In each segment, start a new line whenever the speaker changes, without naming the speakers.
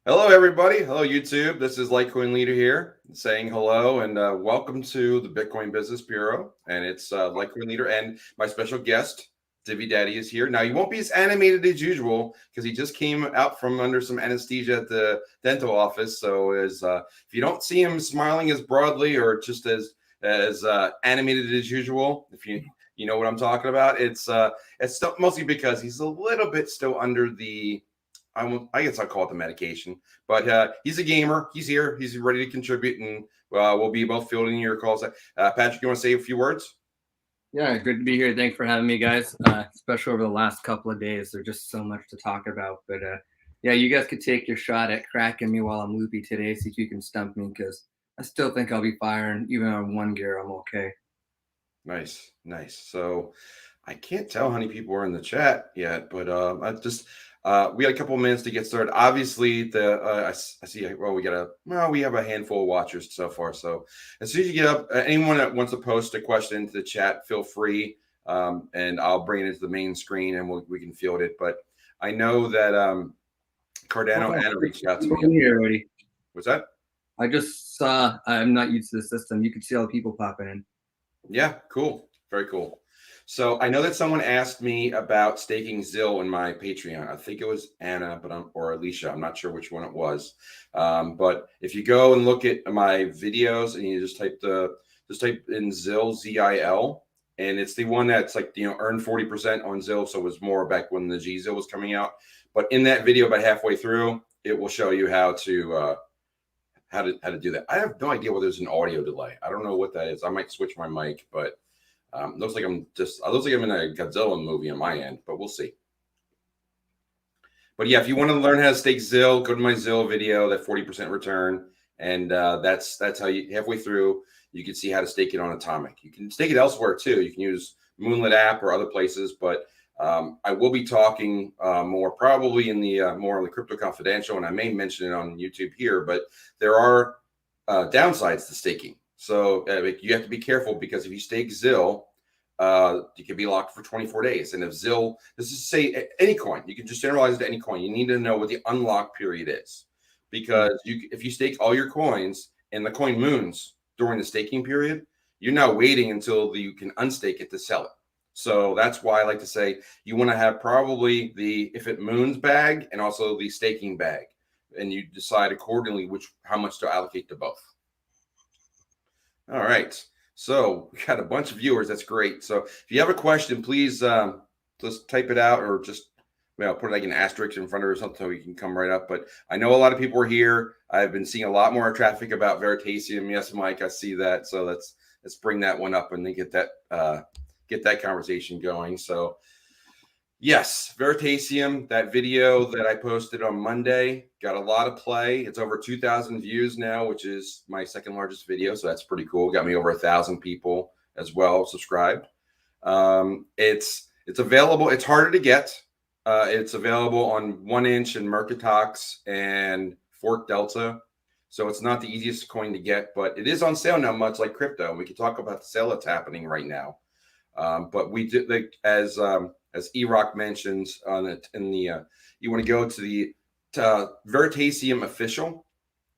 Hello, everybody. Hello, YouTube. This is Litecoin Leader here saying hello and welcome to the Bitcoin Business Bureau. And it's Litecoin Leader and my special guest, DiviDaddy, is here. Now, he won't be as animated as usual because he just came out from under some anesthesia at the dental office. So if you don't see him smiling as broadly or just as animated as usual, if you know what I'm talking about, it's still, mostly because he's a little bit still under the I guess I'll call it the medication, but he's a gamer. He's here. He's ready to contribute, and we'll be both fielding your calls. Patrick, you want to say a few words?
Yeah, good to be here. Thanks for having me, guys. Especially over the last couple of days, there's just so much to talk about. But yeah, you guys could take your shot at cracking me while I'm loopy today. See if you can stump me, because I still think I'll be firing. Even on one gear, I'm okay.
Nice, nice. So I can't tell how many people are in the chat yet, but I just we got a couple of minutes to get started. Obviously, I see. Well, we have a handful of watchers so far. So as soon as you get up, anyone that wants to post a question into the chat, feel free, and I'll bring it into the main screen and we can field it. But I know that Cardano Anna reached out to me.
I'm here already.
What's that?
I just saw. I'm not used to the system. You can see all the people popping in.
Yeah, cool. Very cool. So I know that someone asked me about staking ZIL in my Patreon. I think it was Anna, or Alicia. I'm not sure which one it was. But if you go and look at my videos and you just type in ZIL, ZIL, and it's the one that's like, earn 40% on ZIL. So it was more back when the GZIL was coming out. But in that video, about halfway through, it will show you how to do that. I have no idea whether there's an audio delay. I don't know what that is. I might switch my mic, but looks like I'm in a Godzilla movie on my end, but we'll see. But yeah, if you want to learn how to stake ZIL, go to my ZIL video, that 40% return, and that's how you halfway through you can see how to stake it on Atomic. You can stake it elsewhere too. You can use Moonlit app or other places, but I will be talking more probably in the more on the Crypto Confidential, and I may mention it on YouTube here. But there are downsides to staking, so you have to be careful, because if you stake ZIL, you can be locked for 24 days. And if ZIL, this is say any coin, you can just generalize it to any coin. You need to know what the unlock period is, because if you stake all your coins and the coin moons during the staking period, you're now waiting until you can unstake it to sell it. So that's why I like to say you want to have probably the if it moons bag and also the staking bag, and you decide accordingly how much to allocate to both. All right. So we got a bunch of viewers. That's great. So if you have a question, please just type it out, or just put like an asterisk in front of it or something so you can come right up. But I know a lot of people are here. I've been seeing a lot more traffic about Veritasium. Yes, Mike, I see that. So let's bring that one up and then get that conversation going. So yes, Veritasium, that video that I posted on Monday got a lot of play. It's over 2,000 views now, which is my second largest video. So that's pretty cool. Got me over 1,000 people as well subscribed. It's available. It's harder to get. It's available on 1inch and Mercatox and Fork Delta. So it's not the easiest coin to get, but it is on sale now, much like crypto. We can talk about the sale that's happening right now. But we did, as E-Rock mentions you want to go to the Veritasium official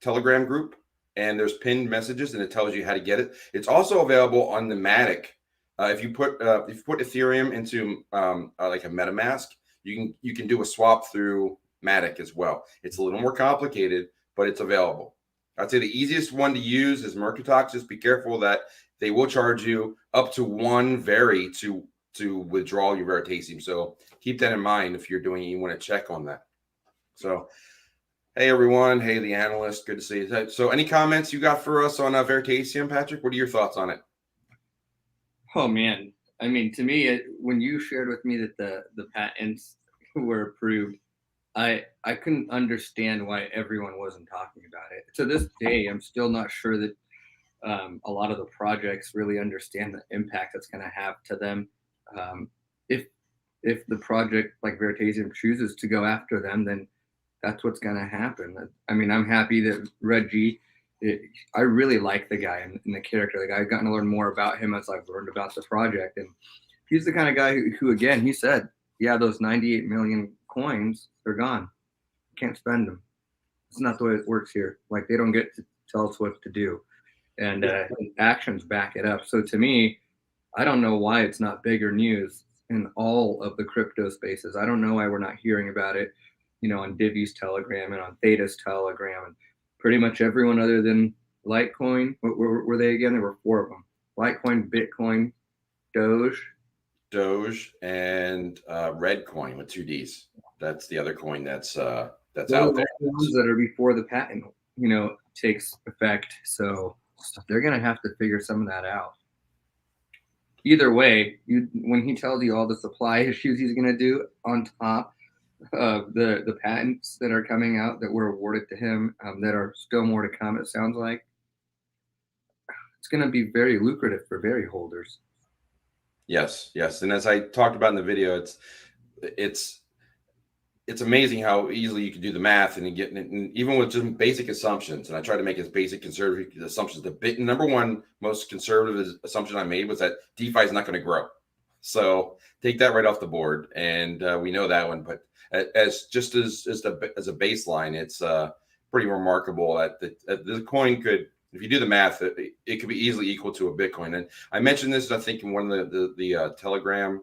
Telegram group, and there's pinned messages, and it tells you how to get it. It's also available on the Matic. If you put Ethereum into like a MetaMask, you can do a swap through Matic as well. It's a little more complicated, but it's available. I'd say the easiest one to use is Mercatox. Just be careful that they will charge you up to 1 Veri to withdraw your Veritasium. So keep that in mind if you're doing it. You want to check on that. So, hey, everyone. Hey, the analyst. Good to see you. So any comments you got for us on Veritasium, Patrick? What are your thoughts on it?
Oh, man. I mean, to me, when you shared with me that the patents were approved, I couldn't understand why everyone wasn't talking about it. To this day, I'm still not sure that a lot of the projects really understand the impact that's going to have to them. If the project like Veritasium chooses to go after them, then that's what's going to happen. I mean, I'm happy that Reggie, I really like the guy and the character. Like, I've gotten to learn more about him as I've learned about the project. And he's the kind of guy who again, he said, yeah, those 98 million coins, they're gone. Can't spend them. It's not the way it works here. Like they don't get to tell us what to do, and actions back it up. So to me, I don't know why it's not bigger news in all of the crypto spaces. I don't know why we're not hearing about it, on Divi's Telegram and on Theta's Telegram and pretty much everyone other than Litecoin. What were they again? There were 4 of them: Litecoin, Bitcoin,
Doge, and Redcoin with 2 Ds. That's the other coin that's out there.
The ones that are before the patent, takes effect. So they're gonna have to figure some of that out. Either way, when he tells you all the supply issues he's gonna do on top of the patents that are coming out that were awarded to him, that are still more to come, it sounds like, it's gonna be very lucrative for very holders.
Yes. And as I talked about in the video, it's amazing how easily you can do the math and even with just basic assumptions. And I try to make as basic conservative assumptions. The number one most conservative assumption I made was that DeFi is not going to grow. So take that right off the board. And we know that one. But as a baseline, it's pretty remarkable that the coin could, if you do the math, it could be easily equal to a Bitcoin. And I mentioned this, I think, in one of the Telegram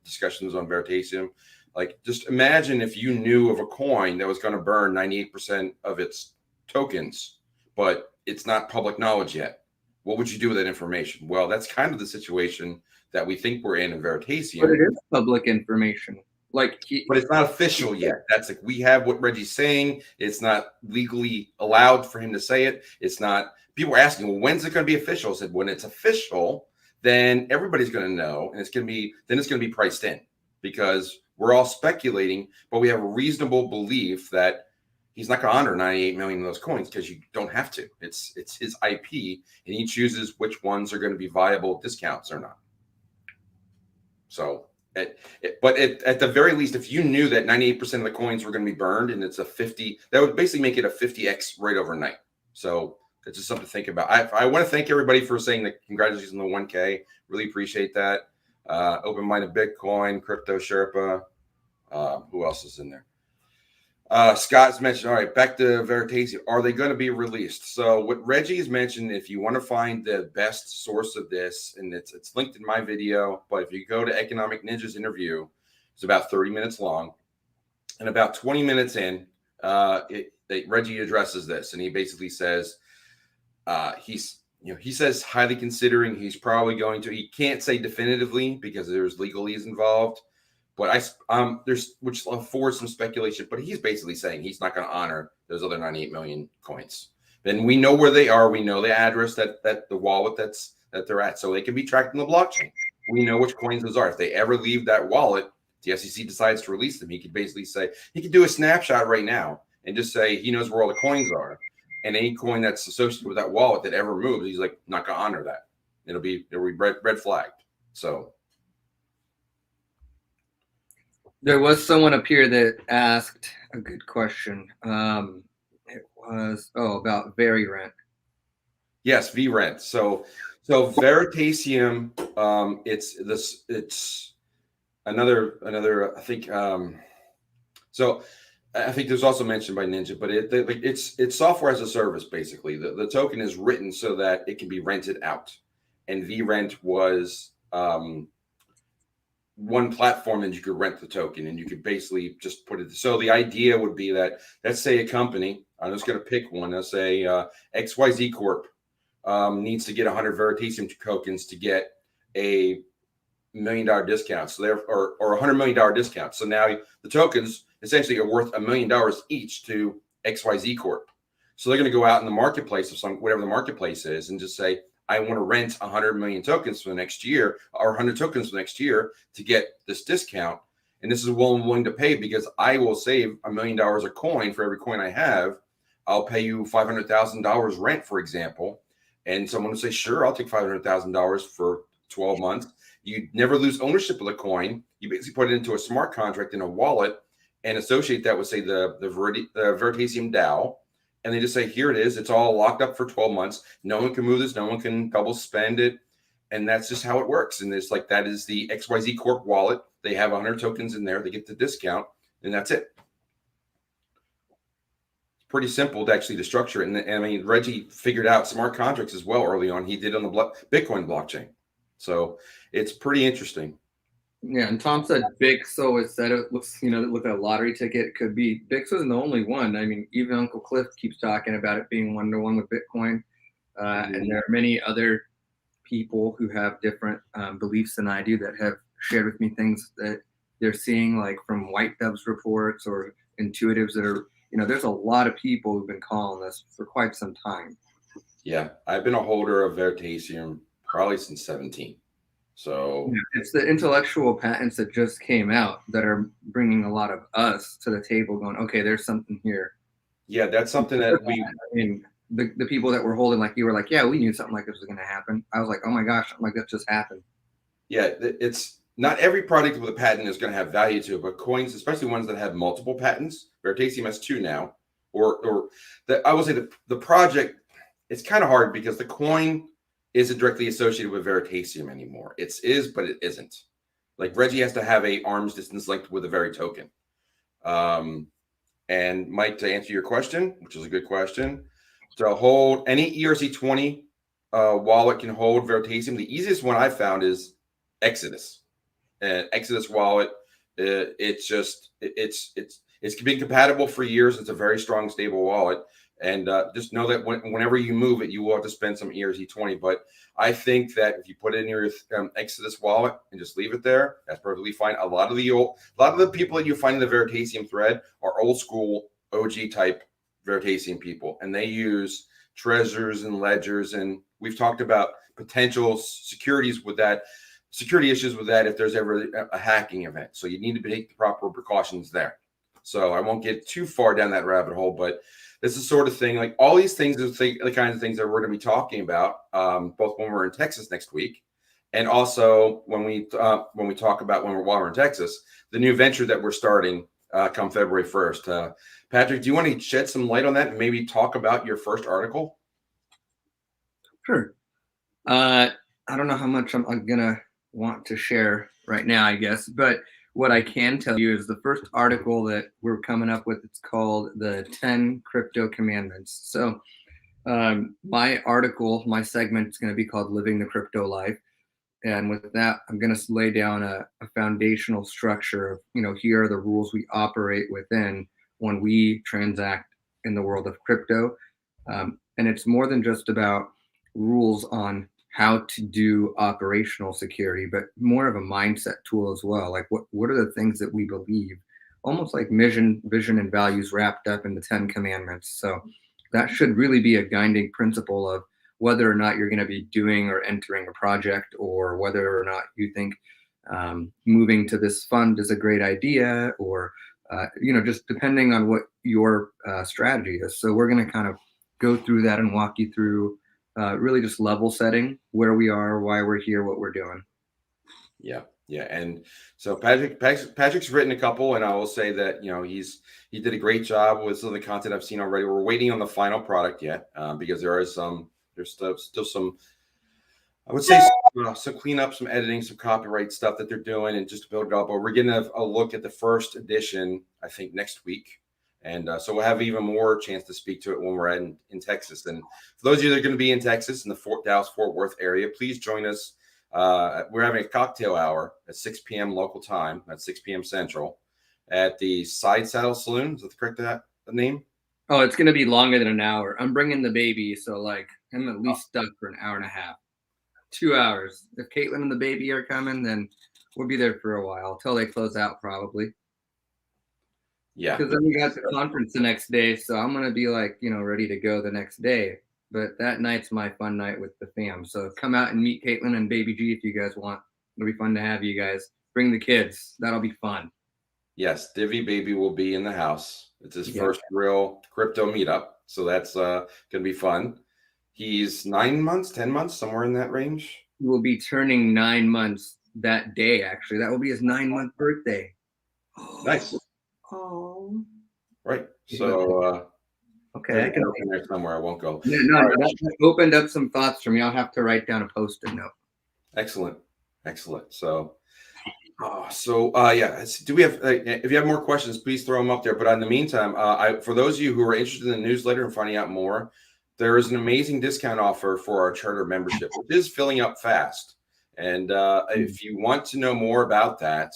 discussions on Veritasium. Like, just imagine if you knew of a coin that was going to burn 98% of its tokens, but it's not public knowledge yet. What would you do with that information? Well, that's kind of the situation that we think we're in Veritasium.
But it is public information. But
it's not official yet. That's like, we have what Reggie's saying. It's not legally allowed for him to say it. It's not. People are asking, well, when's it going to be official? I said, when it's official, then everybody's going to know, and it's going to be priced in, because we're all speculating, but we have a reasonable belief that he's not going to honor 98 million of those coins, because you don't have to. It's his IP, and he chooses which ones are going to be viable discounts or not. So. But at the very least, if you knew that 98% of the coins were going to be burned, and it's a 50, that would basically make it a 50x right overnight. So it's just something to think about. I want to thank everybody for saying that congratulations on the 1K. Really appreciate that. Open-minded Bitcoin, Crypto Sherpa. Who else is in there? Scott's mentioned. All right, back to Veritasium. Are they going to be released? So what Reggie's mentioned, if you want to find the best source of this, and it's linked in my video, but if you go to Economic Ninja's interview, it's about 30 minutes long, and about 20 minutes in, Reggie addresses this, and he basically says he says highly considering. He's probably going to. He can't say definitively because there's legalese involved. But there's, which affords some speculation, but he's basically saying he's not going to honor those other 98 million coins. Then we know where they are. We know the address that the wallet that they're at, so they can be tracked in the blockchain. We know which coins those are. If they ever leave that wallet, the SEC decides to release them. He could basically say, he could do a snapshot right now and just say he knows where all the coins are, and any coin that's associated with that wallet that ever moves, he's like, not going to honor that. It'll be red flagged. So.
There was someone up here that asked a good question. It was about VeriRent.
Yes, VRent. So Veritasium. It's another. I think. So I think there's also mentioned by Ninja, but it's software as a service basically. The token is written so that it can be rented out, and VRent was one platform that you could rent the token, and you could basically just put it. So the idea would be that, let's say a company, I'm just going to pick one. Let's say XYZ Corp needs to get 100 Veritasium tokens to get a $1 million discount. So or $100 million discount. So now the tokens essentially are worth $1 million each to XYZ Corp. So they're going to go out in the marketplace of whatever the marketplace is, and just say, I want to rent 100 million tokens for the next year, or 100 tokens for the next year to get this discount. And this is what I'm willing to pay, because I will save $1 million a coin for every coin I have. I'll pay you $500,000 rent, for example. And someone will say, sure, I'll take $500,000 for 12 months. You never lose ownership of the coin. You basically put it into a smart contract in a wallet and associate that with, say, the Veritasium DAO. And they just say, here it is. It's all locked up for 12 months. No one can move this. No one can double spend it. And that's just how it works. And it's like, that is the XYZ Corp wallet. They have 100 tokens in there. They get the discount, and that's it. pretty simple to actually to structure it. And I mean, Reggie figured out smart contracts as well early on. He did on the Bitcoin blockchain. So it's pretty interesting.
Yeah, and Tom said Bixo instead of looks, with a lottery ticket. It could be Bixo isn't the only one. I mean, even Uncle Cliff keeps talking about it being 1-to-1 with Bitcoin, and there are many other people who have different beliefs than I do that have shared with me things that they're seeing, like from White Dove's reports or intuitives that are, there's a lot of people who've been calling this for quite some time.
Yeah, I've been a holder of Veritasium probably since 17. So
it's the intellectual patents that just came out that are bringing a lot of us to the table going, okay, there's something here.
Yeah, that's something that
the people that were holding, like you were like, yeah, we knew something like this was going to happen. I was like, oh my gosh, something like that just happened.
Yeah, it's not every product with a patent is going to have value to it, but coins, especially ones that have multiple patents, Veritasium has 2 now, or that I will say the project, it's kind of hard because the coin isn't directly associated with Veritasium anymore. It is, but it isn't. Like Reggie has to have a arm's distance linked with a Veri token. And Mike, to answer your question, which is a good question, to hold any ERC20 wallet can hold Veritasium. The easiest one I found is Exodus. And Exodus wallet, it's been compatible for years. It's a very strong, stable wallet. And just know that whenever you move it, you will have to spend some ERC20. But I think that if you put it in your Exodus wallet and just leave it there, that's perfectly fine. A lot of the people that you find in the Veritasium thread are old school OG type Veritasium people, and they use treasures and ledgers. And we've talked about potential security issues with that if there's ever a hacking event. So you need to take the proper precautions there. So I won't get too far down that rabbit hole, but this is sort of thing, like all these things are the kinds of things that we're going to be talking about, both when we're in Texas next week, and also when we talk about while we're in Texas, the new venture that we're starting come February 1st. Patrick, do you want to shed some light on that and maybe talk about your first article?
Sure. I don't know how much I'm gonna want to share right now, I guess, but what I can tell you is the first article that we're coming up with, it's called the 10 Crypto Commandments. So my article, my segment is going to be called Living the Crypto Life. And with that, I'm going to lay down a foundational structure of, here are the rules we operate within when we transact in the world of crypto. And it's more than just about rules on how to do operational security, but more of a mindset tool as well. Like what are the things that we believe, almost like vision and values wrapped up in the 10 commandments. So that should really be a guiding principle of whether or not you're going to be doing or entering a project, or whether or not you think moving to this fund is a great idea, or just depending on what your strategy is. So we're going to kind of go through that and walk you through really just level setting where we are, why we're here, what we're doing.
Yeah. And so Patrick's written a couple, and I will say that he did a great job with some of the content I've seen already. We're waiting on the final product yet because there's still some, I would say, some cleanup, some editing, some copyright stuff that they're doing, and just to build it up. But we're getting a look at the first edition, I think, next week. And so we'll have even more chance to speak to it when we're in Texas. And for those of you that are going to be in Texas, in the Dallas-Fort Worth area, please join us. We're having a cocktail hour at 6 p.m. local time. That's 6 p.m. Central at the Side Saddle Saloon. Is that the correct name?
Oh, it's going to be longer than an hour. I'm bringing the baby, so like I'm at least stuck for an hour and a half, 2 hours. If Caitlin and the baby are coming, then we'll be there for a while till they close out, probably.
Yeah,
because then we got the conference the next day, so I'm gonna be like, ready to go the next day. But that night's my fun night with the fam. So come out and meet Caitlin and Baby G if you guys want. It'll be fun to have you guys. Bring the kids. That'll be fun.
Yes, DiviBaby will be in the house. It's his first real crypto meetup, so that's gonna be fun. He's 9 months, 10 months, somewhere in that range.
He will be turning 9 months that day. Actually, that will be his 9-month birthday.
Nice.
Oh.
Right. So
okay, I can
open there somewhere. I won't go.
No, that opened up some thoughts for me. I'll have to write down a post-it note.
Excellent. So Do we have? If you have more questions, please throw them up there. But in the meantime, for those of you who are interested in the newsletter and finding out more, there is an amazing discount offer for our charter membership, which is filling up fast. And if you want to know more about that,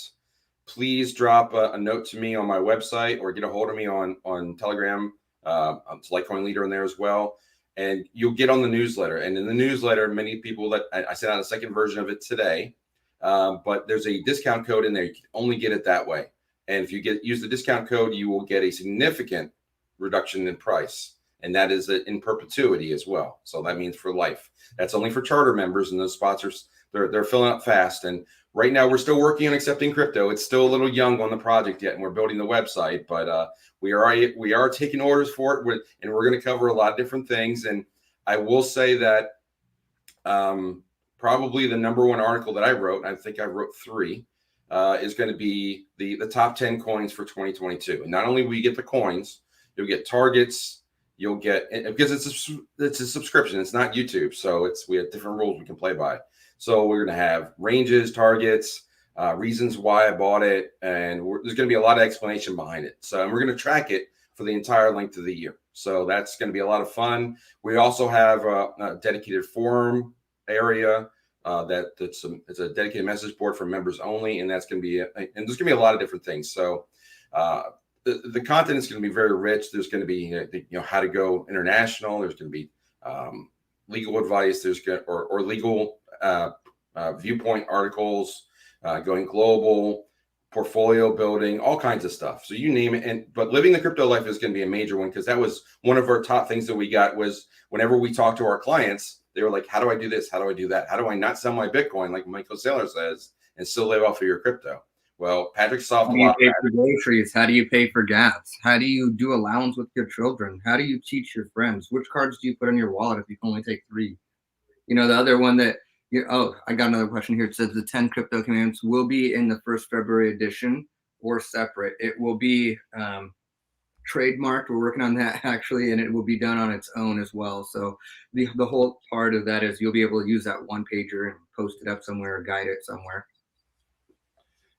please drop a note to me on my website or get a hold of me on Telegram. I'm Litecoin Leader in there as well. And you'll get on the newsletter. And in the newsletter, many people that I sent out a second version of it today. But there's a discount code in there. You can only get it that way. And if you use the discount code, you will get a significant reduction in price. And that is in perpetuity as well. So that means for life. That's only for charter members, and those spots they're filling up fast. And right now we're still working on accepting crypto. It's still a little young on the project yet, and we're building the website, but we are taking orders for it, and we're going to cover a lot of different things. And I will say that probably the number one article that I wrote, and I think I wrote 3, is going to be the top 10 coins for 2022. And not only will you get the coins, you'll get targets. You'll get, because it's a subscription. It's not YouTube, so we have different rules we can play by. So we're going to have ranges, targets, reasons why I bought it, and there's going to be a lot of explanation behind it. So, and we're going to track it for the entire length of the year. So that's going to be a lot of fun. We also have a dedicated forum area it's a dedicated message board for members only, and that's going to be and there's going to be a lot of different things. So the content is going to be very rich. There's going to be how to go international. There's going to be legal advice. There's or legal viewpoint articles, going global, portfolio building, all kinds of stuff. So you name it. But living the crypto life is going to be a major one, because that was one of our top things that we got. Was whenever we talk to our clients, they were like, how do I do this? How do I do that? How do I not sell my Bitcoin, like Michael Saylor says, and still live off of your crypto? Well, Patrick solved a lot of that.
How do you pay for groceries? How do you pay for gas? How do you do allowance with your children? How do you teach your friends? Which cards do you put in your wallet if you can only take 3? The other one that I got another question here. It says the 10 crypto commandments will be in the first February edition or separate. It will be trademarked. We're working on that actually, and it will be done on its own as well. So the whole part of that is you'll be able to use that one pager and post it up somewhere or guide it somewhere.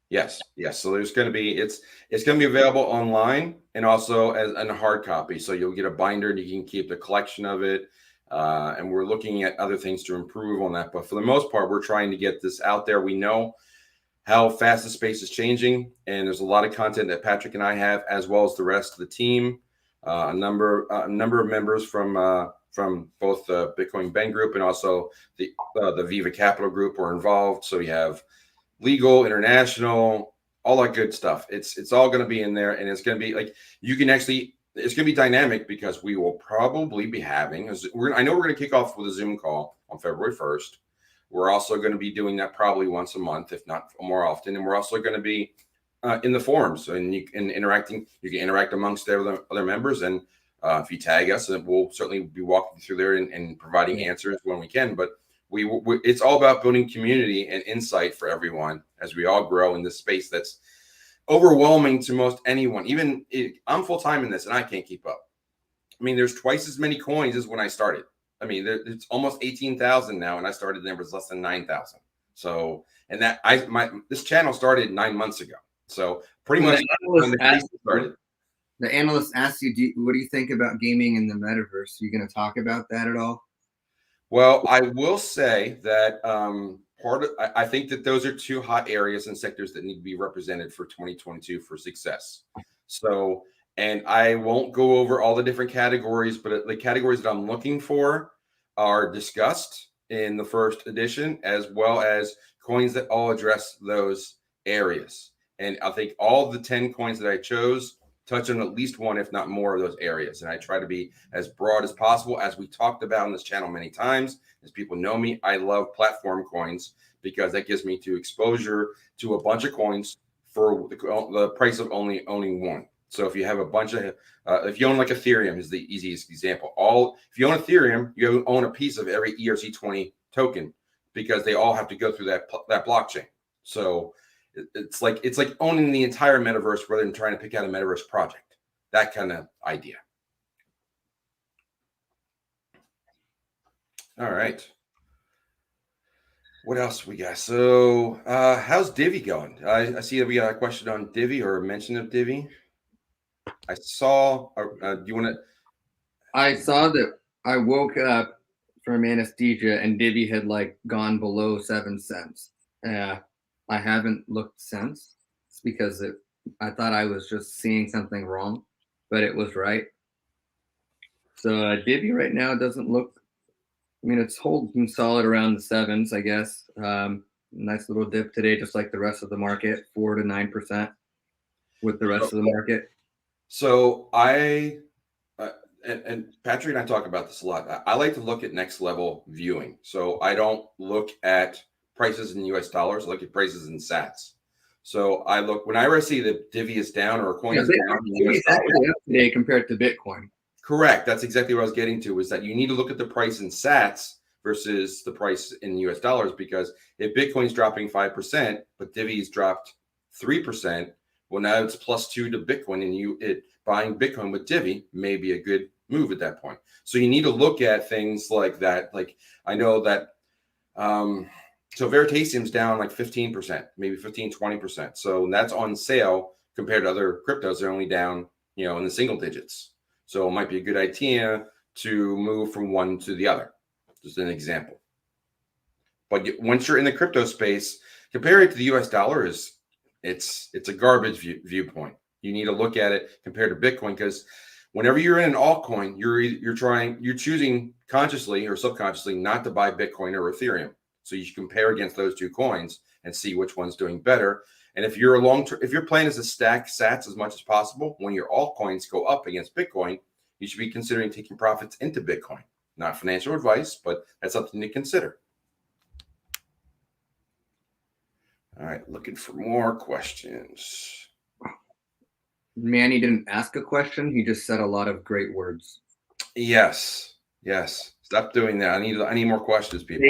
Yes. So there's going to be it's going to be available online and also as in a hard copy. So you'll get a binder and you can keep the collection of it. And we're looking at other things to improve on that. But for the most part, we're trying to get this out there. We know how fast the space is changing, and there's a lot of content that Patrick and I have, as well as the rest of the team. A number of members from both the Bitcoin Bank Group and also the Viva Capital Group are involved. So you have legal, international, all that good stuff. It's all going to be in there, and it's going to be like it's going to be dynamic, because we will probably be having. I know we're going to kick off with a Zoom call on February 1st. We're also going to be doing that probably once a month, if not more often. And we're also going to be in the forums, and you can interact amongst other members. And if you tag us, we'll certainly be walking through there and providing answers when we can. But it's all about building community and insight for everyone as we all grow in this space that's overwhelming to most anyone. I'm full-time in this and I can't keep up. I mean, there's twice as many coins as when I started. I mean, it's almost 18,000 now, and I started, there was less than 9,000. So, and this channel started 9 months ago. So pretty much when the started.
The analyst asked you, what do you think about gaming in the metaverse? Are you going to talk about that at all?
Well, I will say that I think that those are 2 hot areas and sectors that need to be represented for 2022 for success. So, and I won't go over all the different categories, but the categories that I'm looking for are discussed in the first edition, as well as coins that all address those areas. And I think all the 10 coins that I chose touch on at least one, if not more, of those areas. And I try to be as broad as possible. As we talked about on this channel many times, as people know me, I love platform coins, because that gives me exposure to a bunch of coins for the price of only owning one. So if you have a bunch of, if you own like Ethereum is the easiest example. If you own Ethereum, you own a piece of every ERC20 token, because they all have to go through that blockchain. So it's like owning the entire metaverse rather than trying to pick out a metaverse project. That kind of idea. All right. What else we got? So, how's Divi going? I see that we got a question on Divi or a mention of Divi. I saw. Do you want to?
I saw that I woke up from anesthesia and Divi had like gone below 7 cents. I haven't looked since. It's because I thought I was just seeing something wrong, but it was right. So Divi right now doesn't look. I mean, it's holding solid around the sevens, I guess. Nice little dip today, just like the rest of the market, 4 to 9% with the rest of the market.
So and Patrick and I talk about this a lot. I like to look at next level viewing. So I don't look at prices in US dollars. I look at prices in sats. So I look whenever I see that Divi is down or a coin is down in US dollars.
Up today compared to Bitcoin.
Correct. That's exactly what I was getting to, is that you need to look at the price in sats versus the price in US dollars, because if Bitcoin's dropping 5%, but Divi's dropped 3%, well, now it's +2 to Bitcoin, and buying Bitcoin with Divi may be a good move at that point. So you need to look at things like that. Like I know that so Veritasium's down like 15%, maybe 15, 20%. So that's on sale compared to other cryptos. They're only down, in the single digits. So it might be a good idea to move from one to the other. Just an example. But once you're in the crypto space, compare it to the US dollar it's a garbage viewpoint. You need to look at it compared to Bitcoin, because whenever you're in an altcoin, you're choosing consciously or subconsciously not to buy Bitcoin or Ethereum. So you should compare against those two coins and see which one's doing better. And if your plan is to stack sats as much as possible, when your altcoins go up against Bitcoin, you should be considering taking profits into Bitcoin. Not financial advice, but that's something to consider. All right, looking for more questions.
Manny didn't ask a question. He just said a lot of great words.
Yes. Stop doing that. I need more questions, people.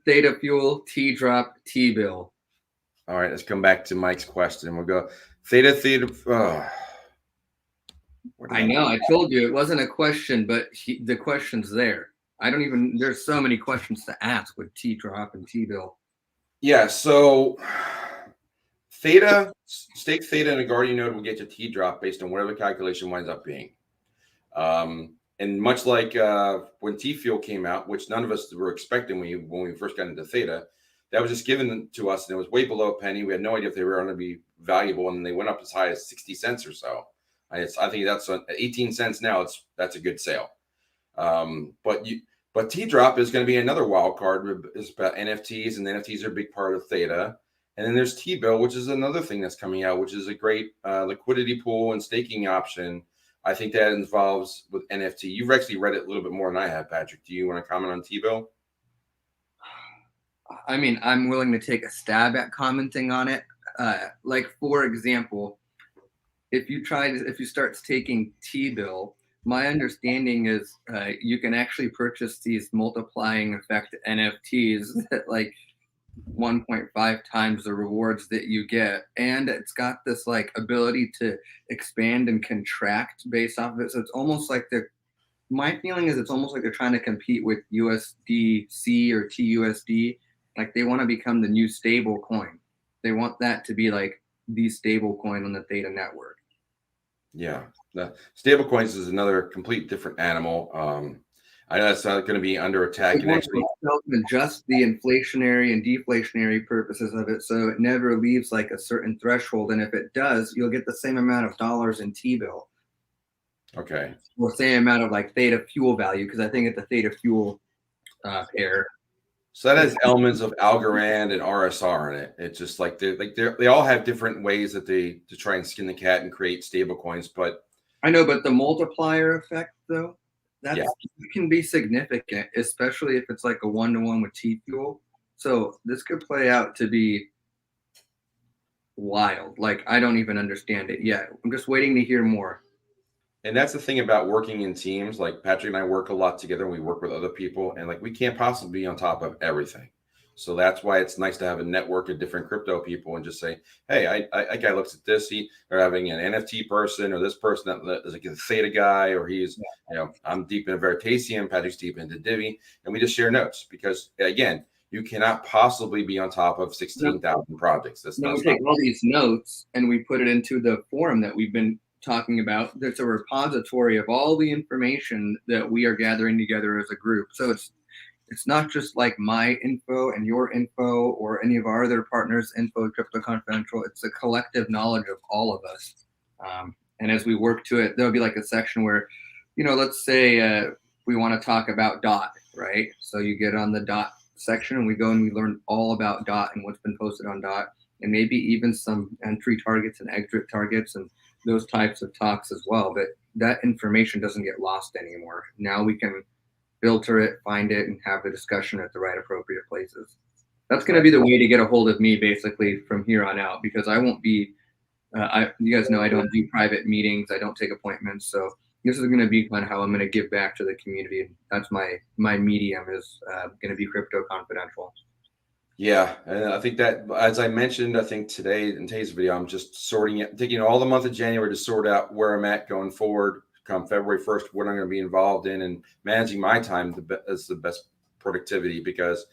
Theta Fuel, T-Drop, T-Bill.
All right, let's come back to Mike's question. We'll go Theta.
I know. I told you it wasn't a question, but the question's there. There's so many questions to ask with T-Drop and T-Bill.
Yeah, so stake Theta in a Guardian node will get you T-Drop based on whatever the calculation winds up being. And much like when T-Fuel came out, which none of us were expecting when we first got into Theta, that was just given to us, and it was way below a penny. We had no idea if they were going to be valuable, and they went up as high as 60 cents or so. I think that's 18 cents now. That's a good sale. But T-Drop is going to be another wild card. It's about NFTs, and the NFTs are a big part of Theta. And then there's T-Bill, which is another thing that's coming out, which is a great liquidity pool and staking option. I think that involves with NFT. You've actually read it a little bit more than I have, Patrick. Do you want to comment on T-Bill?
I mean, I'm willing to take a stab at commenting on it. Like, for example, if you start taking T-Bill, my understanding is you can actually purchase these multiplying effect NFTs that like 1.5 times the rewards that you get, and it's got this like ability to expand and contract based off of it. So it's almost like my feeling is it's almost like they're trying to compete with USDC or TUSD. Like they want to become the new stable coin. They want that to be like the stable coin on the Theta network.
Yeah, the stable coins is another complete different animal. I know that's not going to be under attack.
And actually adjust the inflationary and deflationary purposes of it, so it never leaves like a certain threshold. And if it does, you'll get the same amount of dollars in T-Bill.
Okay.
Or same amount of like Theta Fuel value, because I think it's a Theta Fuel pair.
So that has elements of Algorand and RSR in it. It's just like they all have different ways that to try and skin the cat and create stable coins. But
I know, but the multiplier effect though, that can be significant, especially if it's like a 1-to-1 with T-Fuel. So this could play out to be wild. Like I don't even understand it yet. I'm just waiting to hear more.
And that's the thing about working in teams. Like Patrick and I work a lot together. And we work with other people, and like we can't possibly be on top of everything. So that's why it's nice to have a network of different crypto people and just say, hey, I guy looks at this. They're having an NFT person, or this person that is like a Theta guy, or he's, I'm deep in Veritasium, Patrick's deep into Divi, and we just share notes because again, You cannot possibly be on top of 16,000 projects. That's
No,
not
we take all these notes and we put it into the forum that we've been talking about. There's a repository of all the information that we are gathering together as a group. So it's not just like my info and your info or any of our other partners' info, Crypto Confidential. It's a collective knowledge of all of us. And as we work to it, there'll be like a section where, let's say we want to talk about DOT, right? So you get on the DOT section and we go and we learn all about DOT and what's been posted on DOT, and maybe even some entry targets and exit targets and those types of talks as well. But that information doesn't get lost anymore. Now we can filter it, find it, and have the discussion at the right appropriate places. That's going to be the way to get a hold of me basically from here on out, because I won't be, you guys know I don't do private meetings. I don't take appointments. So this is going to be kind of how I'm going to give back to the community. That's my medium is going to be Crypto Confidential.
Yeah, and I think that, as I mentioned, I think today in today's video, I'm just sorting it, taking all the month of January to sort out where I'm at going forward. Come February 1st, what I'm going to be involved in, and managing my time is the best productivity, because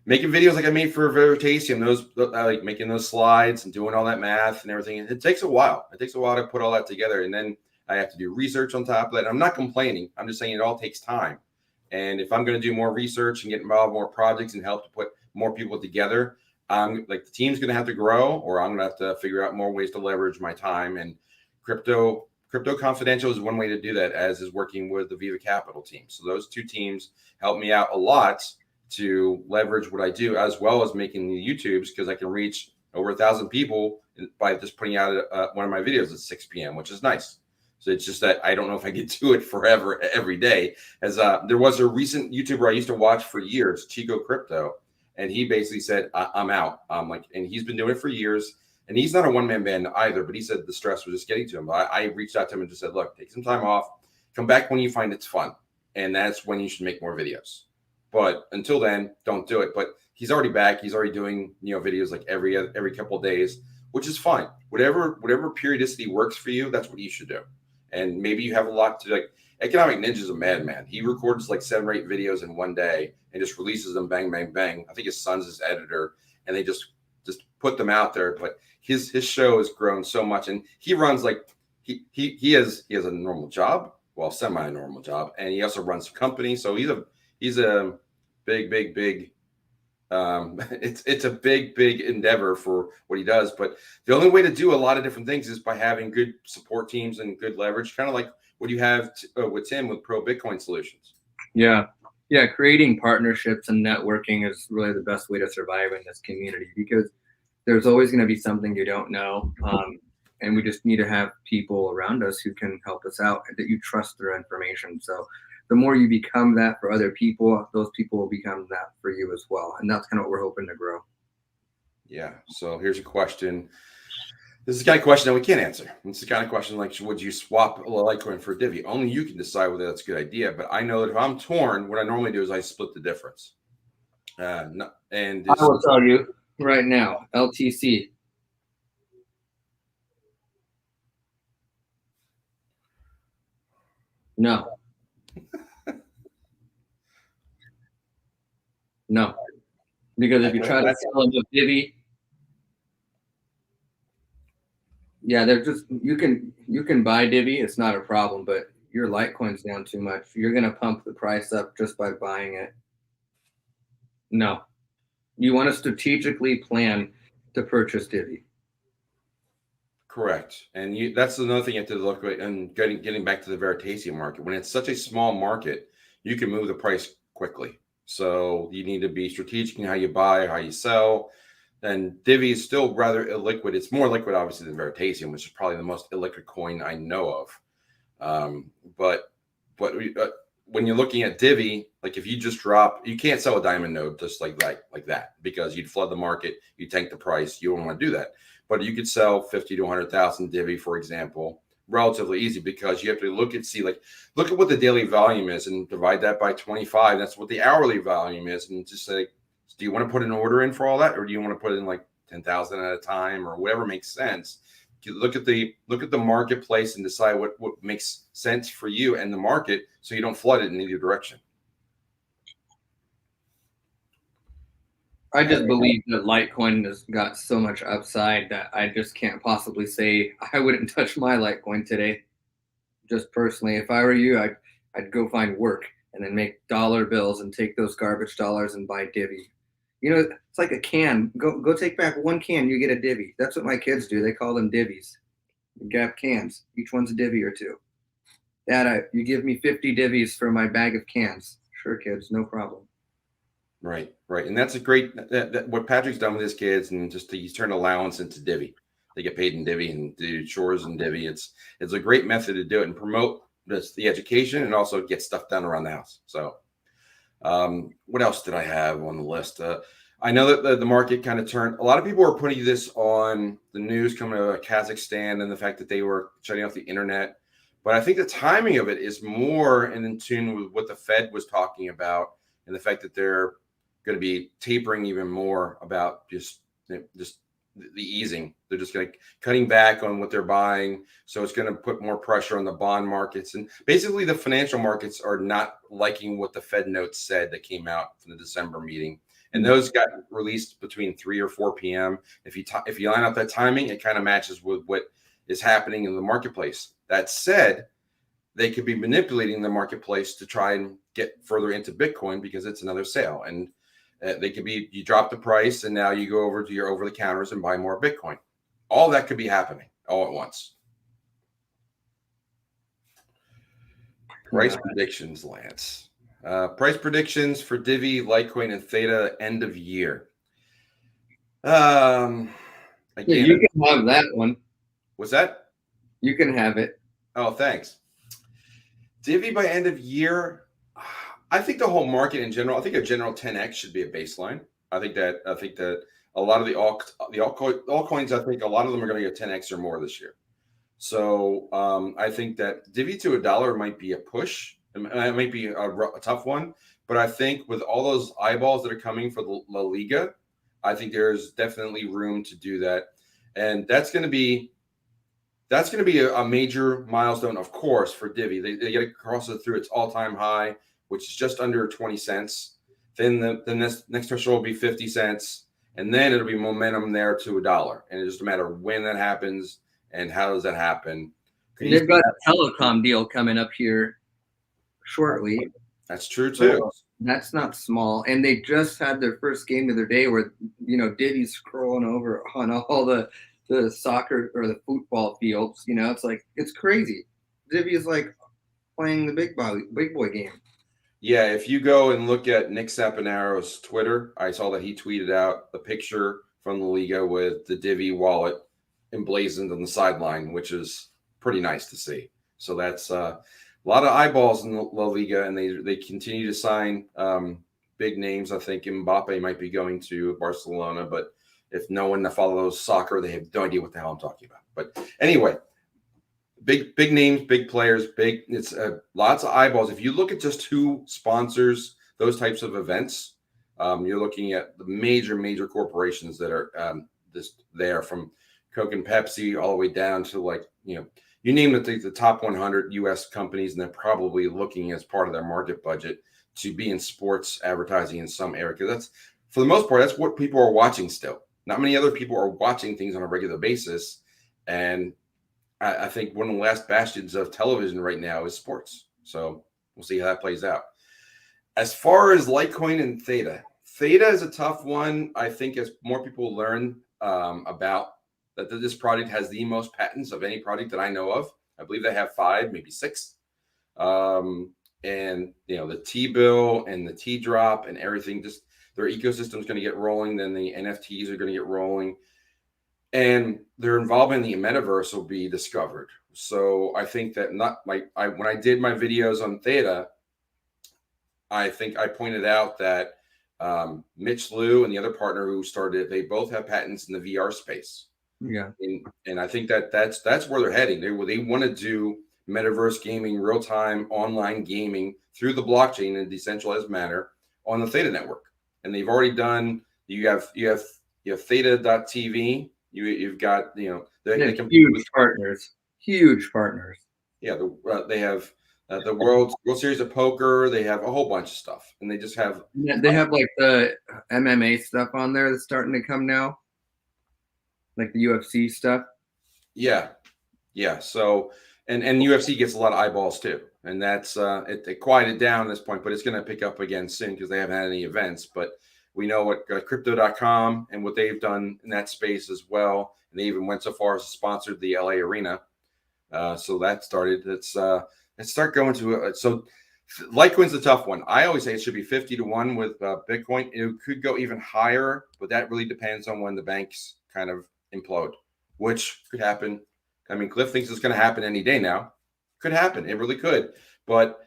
making videos like I made for Veritasium, those like making those slides and doing all that math and everything, it takes a while. It takes a while to put all that together, and then I have to do research on top of that. I'm not complaining. I'm just saying it all takes time. And if I'm going to do more research and get involved in more projects and help to put more people together, like the team's going to have to grow, or I'm going to have to figure out more ways to leverage my time. And Crypto Confidential is one way to do that, as is working with the Viva Capital team. So those two teams help me out a lot to leverage what I do, as well as making the YouTubes, because I can reach over 1,000 people by just putting out one of my videos at 6 p.m., which is nice. So it's just that I don't know if I can do it forever every day. As there was a recent YouTuber I used to watch for years, Chico Crypto, and he basically said, I'm out. And he's been doing it for years. And he's not a one-man band either, but he said the stress was just getting to him. I reached out to him and just said, look, take some time off, come back when you find it's fun. And that's when you should make more videos. But until then, don't do it. But he's already back. He's already doing, videos like every couple of days, which is fine. Whatever periodicity works for you, that's what you should do. And maybe you have a lot to, like, Economic Ninja's a madman. He records like 7 or 8 videos in one day and just releases them bang, bang, bang. I think his son's his editor, and they just put them out there. But his show has grown so much, and he runs like he has a normal job, well, semi-normal job, and he also runs a company. So he's a big it's a big endeavor for what he does. But the only way to do a lot of different things is by having good support teams and good leverage, kind of like what you have with Tim with Pro Bitcoin Solutions.
Yeah, creating partnerships and networking is really the best way to survive in this community, because there's always going to be something you don't know, and we just need to have people around us who can help us out, that you trust their information. So the more you become that for other people, those people will become that for you as well. And that's kind of what we're hoping to grow.
Yeah. So here's a question. This is the kind of question that we can't answer. It's the kind of question like, would you swap a Litecoin for Divi? Only you can decide whether that's a good idea. But I know that if I'm torn, what I normally do is I split the difference. I
will tell you right now, LTC. No. No, because if you try to sell them with Divi, yeah, they're just, you can buy Divi, it's not a problem, but your Litecoin's down too much. You're gonna pump the price up just by buying it. No, you want to strategically plan to purchase Divi.
Correct, and that's another thing you have to look at. And getting back to the Veritasium market, when it's such a small market, you can move the price quickly. So you need to be strategic in how you buy, how you sell. And Divi is still rather illiquid. It's more liquid, obviously, than Veritasium, which is probably the most illiquid coin I know of. But when you're looking at Divi, like if you just drop, you can't sell a diamond node just like that, because you'd flood the market, you tank the price. You don't want to do that. But you could sell 50 to 100,000 Divi, for example, relatively easy, because you have to look at what the daily volume is and divide that by 25. That's what the hourly volume is. And just say, do you want to put an order in for all that? Or do you want to put in like 10,000 at a time, or whatever makes sense? You look at the marketplace and decide what makes sense for you and the market, so you don't flood it in either direction.
I just believe that Litecoin has got so much upside that I just can't possibly say I wouldn't touch my Litecoin today. Just personally, if I were you, I'd go find work and then make dollar bills and take those garbage dollars and buy Divi. You know, it's like a can. Go take back one can, you get a Divi. That's what my kids do. They call them divvies. Gap cans. Each one's a divvy or two. Dad, you give me 50 divvies for my bag of cans. Sure, kids, no problem.
Right, right, and that's a great what Patrick's done with his kids, and just he's turned allowance into Divi. They get paid in Divi and do chores in Divi. It's a great method to do it and promote the education and also get stuff done around the house. So, what else did I have on the list? I know that the market kind of turned. A lot of people were putting this on the news coming out of Kazakhstan and the fact that they were shutting off the internet. But I think the timing of it is more in tune with what the Fed was talking about and the fact that they're going to be tapering even more about just the easing. They're just like cutting back on what they're buying. So it's going to put more pressure on the bond markets. And basically the financial markets are not liking what the Fed notes said that came out from the December meeting. And those got released between 3 or 4 p.m. If you line up that timing, it kind of matches with what is happening in the marketplace. That said, they could be manipulating the marketplace to try and get further into Bitcoin because it's another sale. And they could be, you drop the price and now you go over to your over-the-counters and buy more Bitcoin. All that could be happening all at once. Price predictions, Lance. Price predictions for Divi, Litecoin, and Theta end of year. Again,
you can have that one.
What's that?
You can have it.
Oh, thanks. Divi by end of year. I think the whole market in general, I think a general 10x should be a baseline. I think that a lot of the altcoins, I think a lot of them are going to get 10x or more this year. So I think that Divi to $1 might be a push. It might be a tough one, but I think with all those eyeballs that are coming for the La Liga, I think there's definitely room to do that, and that's going to be a major milestone, of course, for Divi. They get across it through its all-time high, which is just under 20 cents. Then the next threshold will be 50 cents, and then it'll be momentum there to $1. And it's just a matter of when that happens and how does that happen.
They've got a telecom deal coming up here shortly.
That's true too.
So that's not small. And they just had their first game the other day where, Divi's scrolling over on all the soccer or the football fields. It's like, it's crazy. Divi is like playing the big boy game.
Yeah, if you go and look at Nick Sapanaro's Twitter, I saw that he tweeted out the picture from the Liga with the Divi wallet emblazoned on the sideline, which is pretty nice to see. So that's a lot of eyeballs in the La Liga, and they continue to sign big names. I think Mbappe might be going to Barcelona, but if no one follows soccer, they have no idea what the hell I'm talking about. But anyway, big names, big players, it's lots of eyeballs. If you look at just who sponsors those types of events, you're looking at the major corporations that are there, from Coke and Pepsi all the way down to you name it, the top 100 U.S. companies, and they're probably looking as part of their market budget to be in sports advertising in some area. Because that's, for the most part, that's what people are watching still. Not many other people are watching things on a regular basis. And I think one of the last bastions of television right now is sports. So we'll see how that plays out. As far as Litecoin and Theta is a tough one. I think as more people learn about that this project has the most patents of any project that I know of. I believe they have 5, maybe 6. And the T-bill and the T-drop and everything, just their ecosystem is going to get rolling. Then the NFTs are going to get rolling, and their involvement in the metaverse will be discovered. So I think that when I did my videos on Theta, I think I pointed out that Mitch Liu and the other partner who started it, they both have patents in the VR space.
Yeah,
and I think that's where they're heading. They want to do metaverse gaming, real time online gaming through the blockchain in a decentralized manner on the Theta network. And they've already done. You have Theta.tv. You've got they
huge partners. Huge partners.
Yeah, they have the World Series of Poker. They have a whole bunch of stuff, and they just have
Yeah, they have like the MMA stuff on there that's starting to come now, like the UFC stuff.
yeah, yeah. So and UFC gets a lot of eyeballs too, and that's it quieted down at this point, but it's going to pick up again soon because they haven't had any events. But we know what crypto.com and what they've done in that space as well, and they even went so far as to sponsor the LA Arena. So that started. Let's start going to so Litecoin's a tough one. I always say it should be 50-1 with Bitcoin. It could go even higher, but that really depends on when the banks kind of implode, which could happen. I mean, Cliff thinks it's going to happen any day now. Could happen. It really could. But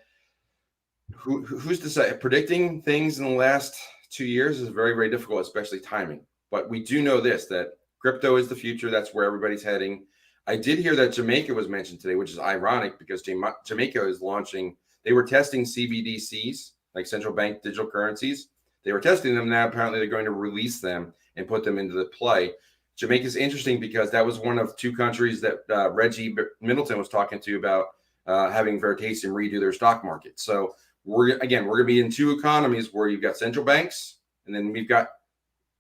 who's to say? Predicting things in the last 2 years is very, very difficult, especially timing. But we do know this, that crypto is the future. That's where everybody's heading. I did hear that Jamaica was mentioned today, which is ironic because Jamaica is launching. They were testing CBDCs, like central bank digital currencies. They were testing them. Now apparently they're going to release them and put them into the play. Jamaica's interesting because that was one of two countries that Reggie Middleton was talking to about having Veritaseum redo their stock market. So we're going to be in two economies where you've got central banks and then we've got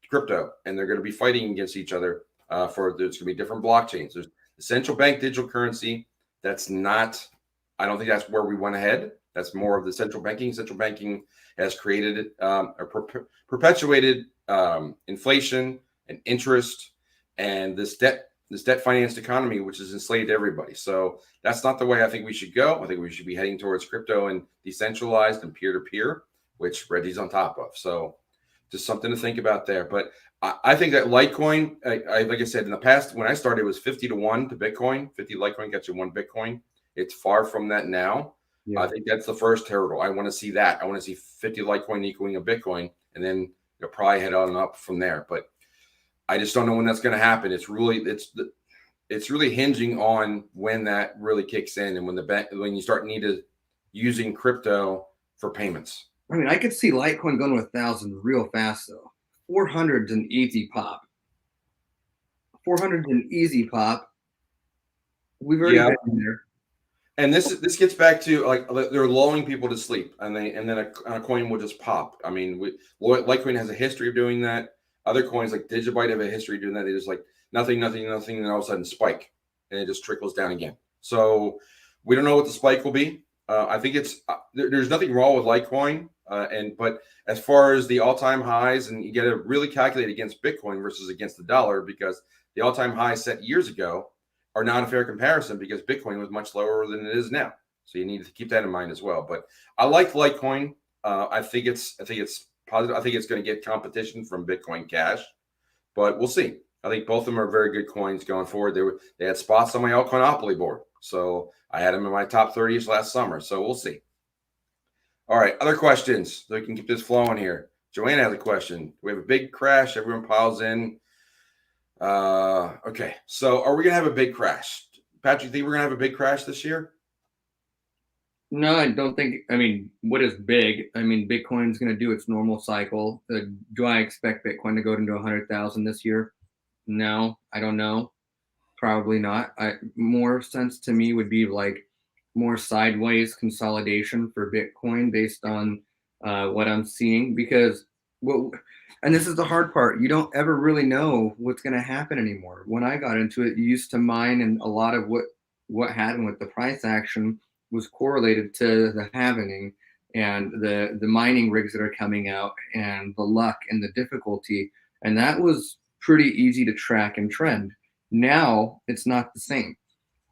crypto, and they're going to be fighting against each other. There's going to be different blockchains. There's the central bank digital currency. That's not. I don't think that's where we went ahead. That's more of the central banking. Central banking has created or perpetuated inflation and interest and this debt financed economy, which has enslaved everybody. So that's not the way I think we should go. I think we should be heading towards crypto and decentralized and peer-to-peer, which Reggie's on top of. So just something to think about there. But I think that Litecoin, like I said, in the past, when I started, it was 50-1 to Bitcoin. 50 Litecoin gets you 1 Bitcoin. It's far from that now. Yeah. I think that's the first hurdle. I want to see that. I want to see 50 Litecoin equaling a Bitcoin, and then you'll probably head on up from there. But I just don't know when that's going to happen. It's really hinging on when that really kicks in and when you start using crypto for payments.
I mean, I could see Litecoin going to 1,000 real fast though. 400's an easy pop. 400's an easy pop. We've already been there.
And this gets back to like they're lulling people to sleep, and then a coin will just pop. I mean, Litecoin has a history of doing that. Other coins like Digibyte have a history of doing that. They just like nothing, and all of a sudden spike, and it just trickles down again. So we don't know what the spike will be. I think there's nothing wrong with Litecoin, but as far as the all-time highs, and you got to really calculate against Bitcoin versus against the dollar, because the all-time highs set years ago are not a fair comparison because Bitcoin was much lower than it is now. So you need to keep that in mind as well. But I like Litecoin. I think it's positive. I think it's going to get competition from Bitcoin Cash, but we'll see. I think both of them are very good coins going forward. They had spots on my Altcoinopoly board, so I had them in my top 30s last summer. So we'll see. All right, other questions so we can keep this flowing here. Joanna has a question. We have a big crash. Everyone piles in. Okay, so are we going to have a big crash? Patrick, you think we're going to have a big crash this year?
No, I don't think. I mean, what is big? I mean, Bitcoin's going to do its normal cycle. Do I expect Bitcoin to go into 100,000 this year? No, I don't know. Probably not. More sense to me would be like more sideways consolidation for Bitcoin based on what I'm seeing, because and this is the hard part. You don't ever really know what's going to happen anymore. When I got into it, you used to mine, and a lot of what happened with the price action was correlated to the halving and the mining rigs that are coming out and the luck and the difficulty. And that was pretty easy to track and trend. Now it's not the same.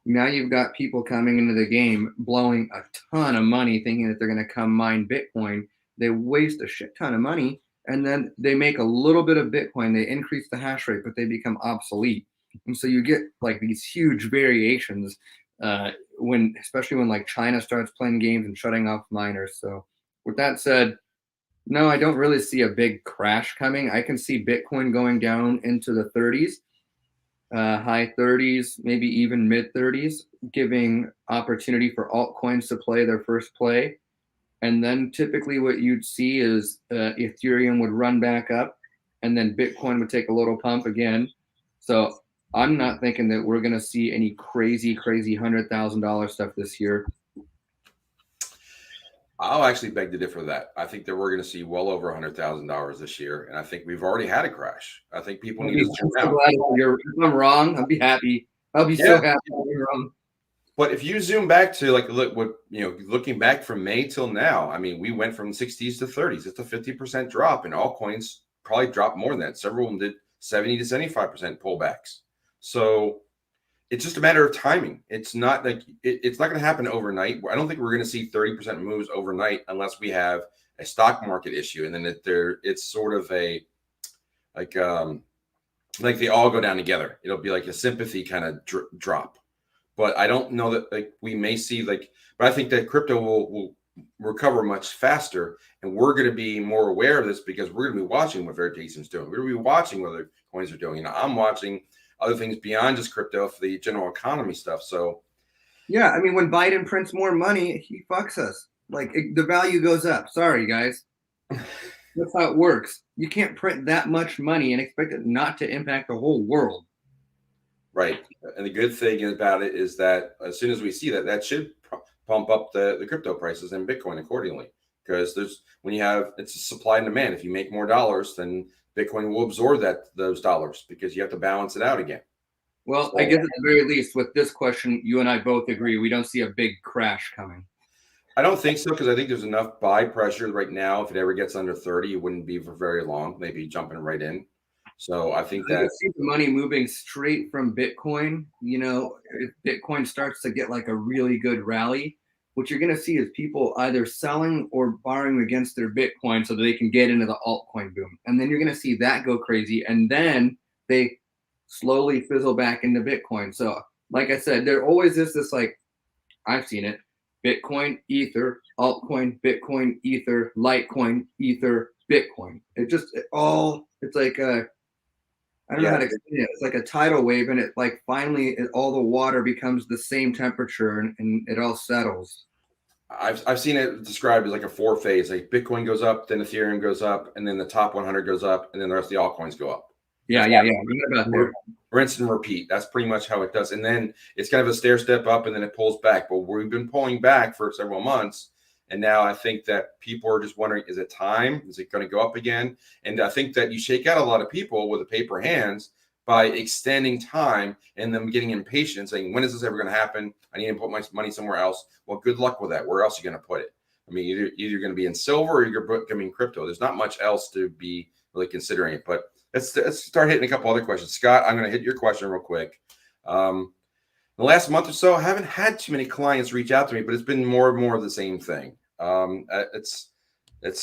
Now you've got people coming into the game blowing a ton of money thinking that they're going to come mine Bitcoin. They waste a shit ton of money, and then they make a little bit of Bitcoin. They increase the hash rate, but they become obsolete. And so you get like these huge variations especially when like China starts playing games and shutting off miners. So with that said, no, I don't really see a big crash coming. I can see Bitcoin going down into the 30s, high 30s, maybe even mid 30s, giving opportunity for altcoins to play their first play. And then typically what you'd see is Ethereum would run back up, and then Bitcoin would take a little pump again. So I'm not thinking that we're going to see any crazy $100,000 stuff this year.
I'll actually beg to differ that. I think that we're going to see well over $100,000 this year, and I think we've already had a crash. I think people need to
I'm
zoom
so
out.
glad if I'm wrong, I'll be happy. I'll be so
Yeah,
happy if I'm wrong.
but if you zoom back to like look what looking back from May till now, I mean, we went from 60s to 30s. It's a 50% drop, and altcoins probably dropped more than that. Several of them did 70 to 75% pullbacks. So it's just a matter of timing. It's not like it's not going to happen overnight. I don't think we're going to see 30% moves overnight unless we have a stock market issue, and then it's sort of a like like they all go down together. It'll be like a sympathy kind of drop. But I don't know that like we may see like, but I think that crypto will recover much faster, and we're going to be more aware of this because we're going to be watching what Veritase's doing. We're going to be watching what other coins are doing. You know, I'm watching other things beyond just crypto for the general economy stuff. So
Yeah, I mean, when Biden prints more money, he fucks us. Like the value goes up. Sorry, guys. That's how it works. You can't print that much money and expect it not to impact the whole world.
right, and the good thing about it is that as soon as we see that, that should pump up the crypto prices and Bitcoin accordingly. Because there's when you have it's a supply and demand. If you make more dollars, then Bitcoin will absorb those dollars because you have to balance it out again.
Well, I
So
guess at the very least, with this question, you and I both agree we don't see a big crash coming.
I don't think so because I think there's enough buy pressure right now. If it ever gets under 30, it wouldn't be for very long. Maybe jumping right in. So I think
I
that
can see the money moving straight from Bitcoin. You know, if Bitcoin starts to get like a really good rally, what you're going to see is people either selling or borrowing against their Bitcoin so that they can get into the altcoin boom. And then you're going to see that go crazy. And then they slowly fizzle back into Bitcoin. So, like I said, there always is this like, I've seen it Bitcoin, Ether, altcoin, Bitcoin, Ether, Litecoin, Ether, Bitcoin. It's like I don't know how
yeah,
to explain it. It's like a tidal wave, and it like finally all the water becomes the same temperature, and it all settles.
I've seen it described as like a four phase. Like Bitcoin goes up, then Ethereum goes up, and then the top 100 goes up, and then the rest of the altcoins go up.
Yeah, yeah, yeah. Right about there.
Rinse and repeat. That's pretty much how it does. And then it's kind of a stair step up, and then it pulls back. But we've been pulling back for several months, and now I think that people are just wondering: is it time? Is it going to go up again? And I think that you shake out a lot of people with the paper hands by extending time and them getting impatient, saying, "When is this ever going to happen? I need to put my money somewhere else." Well, good luck with that. Where else are you going to put it? I mean, either going to be in silver or you're going to be in crypto. There's not much else to be really considering it, but. Let's start hitting a couple other questions. Scott, I'm going to hit your question real quick. The last month or so, I haven't had too many clients reach out to me, but it's been more and more of the same thing. It's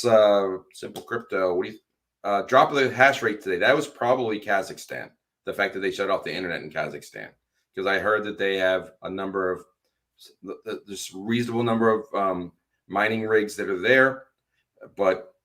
simple crypto. What do you drop of the hash rate today? That was probably Kazakhstan. The fact that they shut off the internet in Kazakhstan, because I heard that they have a number of this reasonable number of mining rigs that are there, but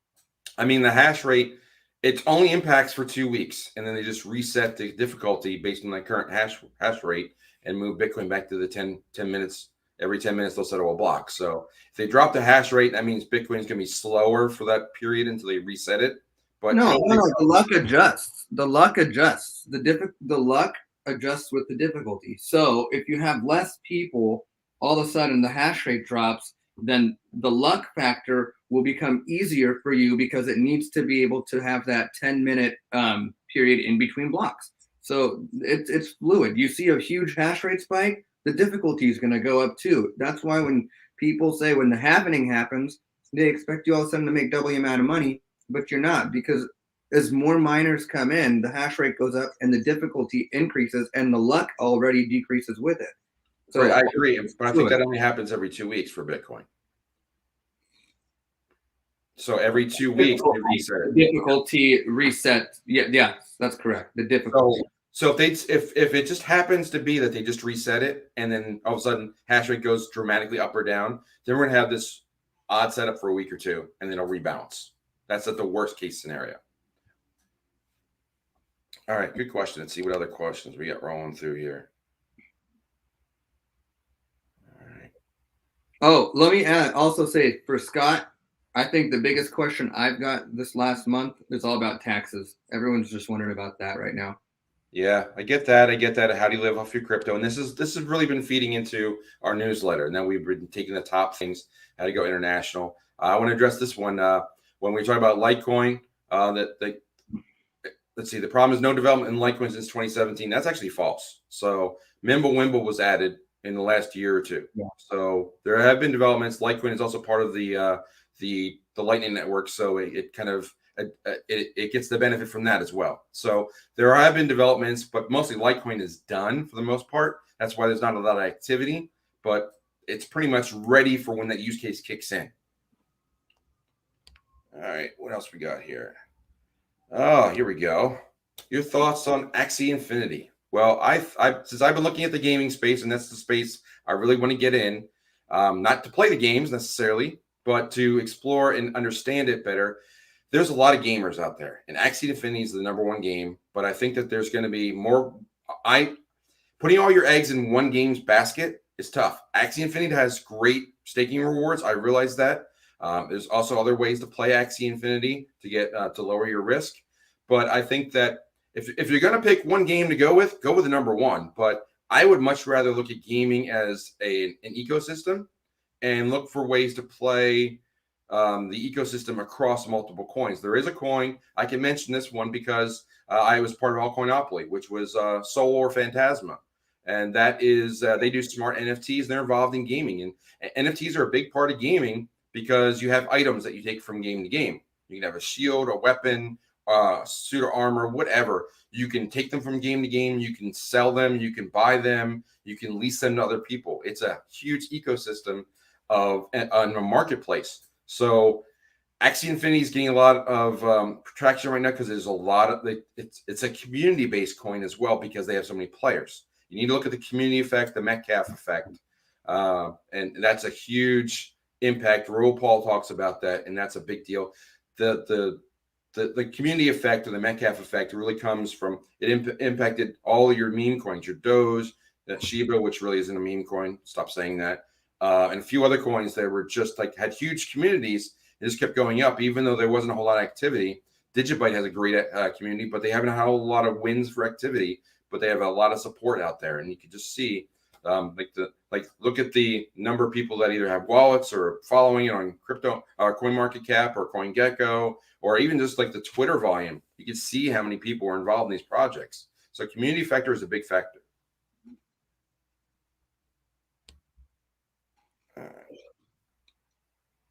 I mean the hash rate. It only impacts for 2 weeks, and then they just reset the difficulty based on the current hash rate and move Bitcoin back to the 10 minutes. Every 10 minutes, they'll settle a block. So if they drop the hash rate, that means Bitcoin is going to be slower for that period until they reset it. But
No, the luck adjusts. The luck adjusts. The luck adjusts with the difficulty. So if you have less people, all of a sudden the hash rate drops, then the luck factor will become easier for you because it needs to be able to have that 10-minute period in between blocks. So it's fluid. You see a huge hash rate spike, the difficulty is going to go up too. That's why when people say when the halvening happens, they expect you all of a sudden to make double the amount of money, but you're not, because as more miners come in, the hash rate goes up and the difficulty increases and the luck already decreases with it. So
right, I agree, but I think that only happens every 2 weeks for Bitcoin. So every 2 weeks, they reset it.
Difficulty reset. Yeah, that's correct. The difficulty.
So if it just happens to be that they just reset it, and then all of a sudden hash rate goes dramatically up or down, then we're gonna have this odd setup for a week or two, and then it'll rebalance. That's at the worst case scenario. All right, good question. Let's see what other questions we got rolling through here. All right.
Oh, let me also say for Scott, I think the biggest question I've got this last month is all about taxes. Everyone's just wondering about that right now.
Yeah, I get that. I get that. How do you live off your crypto? And this has really been feeding into our newsletter. And then we've been taking the top things, how to go international. I want to address this one. When we talk about Litecoin, let's see, the problem is no development in Litecoin since 2017. That's actually false. So Mimblewimble was added in the last year or two.
Yeah.
So there have been developments. Litecoin is also part of the Lightning Network. So it kind of it gets the benefit from that as well. So there have been developments, but mostly Litecoin is done for the most part. That's why there's not a lot of activity, but it's pretty much ready for when that use case kicks in. All right, what else we got here? Oh, here we go. Your thoughts on Axie Infinity? Well, since I've been looking at the gaming space, and that's the space I really want to get in, not to play the games necessarily, but to explore and understand it better. There's a lot of gamers out there, and Axie Infinity is the #1 game. But I think that there's going to be more. Putting all your eggs in one game's basket is tough. Axie Infinity has great staking rewards. I realize that. There's also other ways to play Axie Infinity to get to lower your risk. But I think that if you're going to pick one game to go with the #1. But I would much rather look at gaming as an ecosystem and look for ways to play the ecosystem across multiple coins. There is a coin. I can mention this one because I was part of Altcoinopoly, which was Solar Phantasma. And that is, they do smart NFTs and they're involved in gaming. And NFTs are a big part of gaming because you have items that you take from game to game. You can have a shield, a weapon, suit of armor, whatever. You can take them from game to game. You can sell them. You can buy them. You can lease them to other people. It's a huge ecosystem on a marketplace. So Axie Infinity is getting a lot of traction right now because there's a lot of it's a community-based coin as well because they have so many players. You need to look at the community effect, the Metcalf effect, and that's a huge impact. Raoul Paul talks about that, and that's a big deal. The community effect or the Metcalf effect really comes from it impacted all of your meme coins, your Doge, that Shiba, which really isn't a meme coin. Stop saying that. And a few other coins that were just like had huge communities. It just kept going up, even though there wasn't a whole lot of activity. Digibyte has a great community, but they haven't had a lot of wins for activity. But they have a lot of support out there, and you can just see, look at the number of people that either have wallets or following it on crypto, CoinMarketCap or CoinGecko, or even just like the Twitter volume. You can see how many people are involved in these projects. So community factor is a big factor.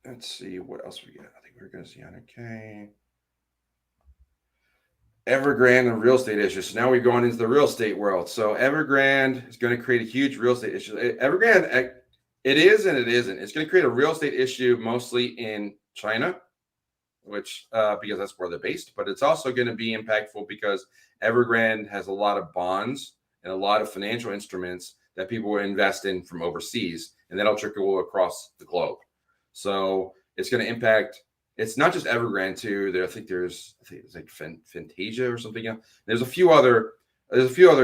Let's see what else we got. I think we're going to see 100K. Evergrande and real estate issues. So now we're going into the real estate world. So Evergrande is going to create a huge real estate issue. Evergrande, it is and it isn't. It's going to create a real estate issue mostly in China, which because that's where they're based. But it's also going to be impactful because Evergrande has a lot of bonds and a lot of financial instruments that people will invest in from overseas, and that'll trickle across the globe. So it's going to impact. It's not just Evergrande too. I think it's like Fantasia or something else. There's a few other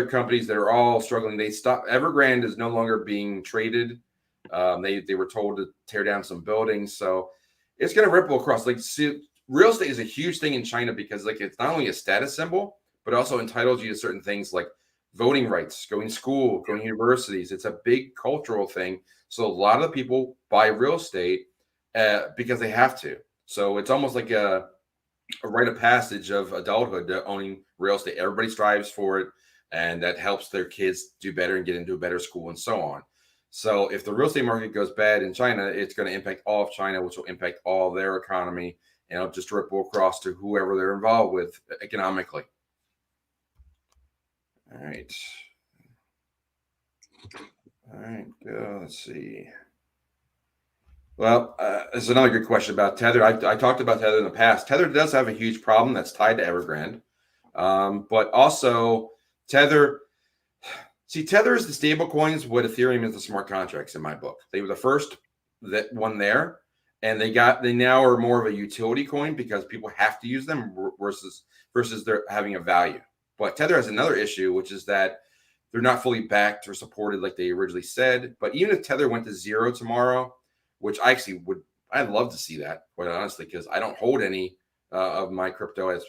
companies that are all struggling. They stopped. Evergrande is no longer being traded. They were told to tear down some buildings. So it's going to ripple across. Real estate is a huge thing in China because it's not only a status symbol, but also entitles you to certain things like voting rights, going to school, going to universities. It's a big cultural thing. So a lot of people buy real estate because they have to. So it's almost like a rite of passage of adulthood to owning real estate. Everybody strives for it, and that helps their kids do better and get into a better school and so on. So if the real estate market goes bad in China, it's going to impact all of China, which will impact all of their economy, and it'll just ripple across to whoever they're involved with economically. All right. All right, let's see. Well, there's another good question about Tether. I talked about Tether in the past. Tether does have a huge problem that's tied to Evergrande. But also Tether is the stable coins what Ethereum is the smart contracts in my book. They were the first that one there, and they now are more of a utility coin because people have to use them versus they're having a value. But Tether has another issue, which is that they're not fully backed or supported like they originally said. But even if Tether went to zero tomorrow, which I'd love to see that, quite honestly, because I don't hold any of my crypto as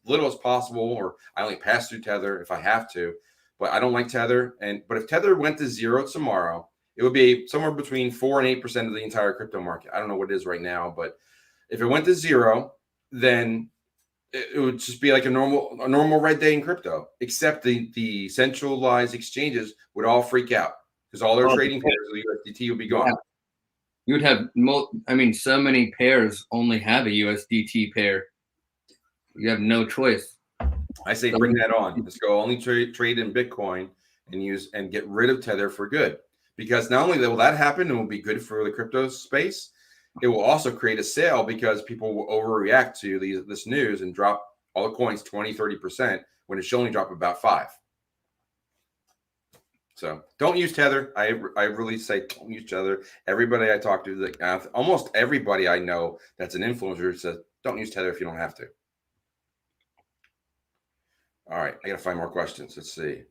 little as possible, or I only pass through Tether if I have to. But I don't like Tether. But if Tether went to zero tomorrow, it would be somewhere between 4 and 8% of the entire crypto market. I don't know what it is right now, but if it went to zero, then it would just be like a normal red day in crypto, except the centralized exchanges would all freak out because all their trading pairs of the USDT would be gone.
Yeah. You would have so many pairs only have a USDT pair. You have no choice.
I say bring that on. Let's go only trade in Bitcoin and get rid of Tether for good. Because not only will that happen and will be good for the crypto space, it will also create a sale because people will overreact to this news and drop all the coins 20-30% when it should only drop about 5%. So don't use Tether. I really say don't use Tether. Everybody I talk to, almost everybody I know that's an influencer says don't use Tether if you don't have to. All right, I got to find more questions. Let's see.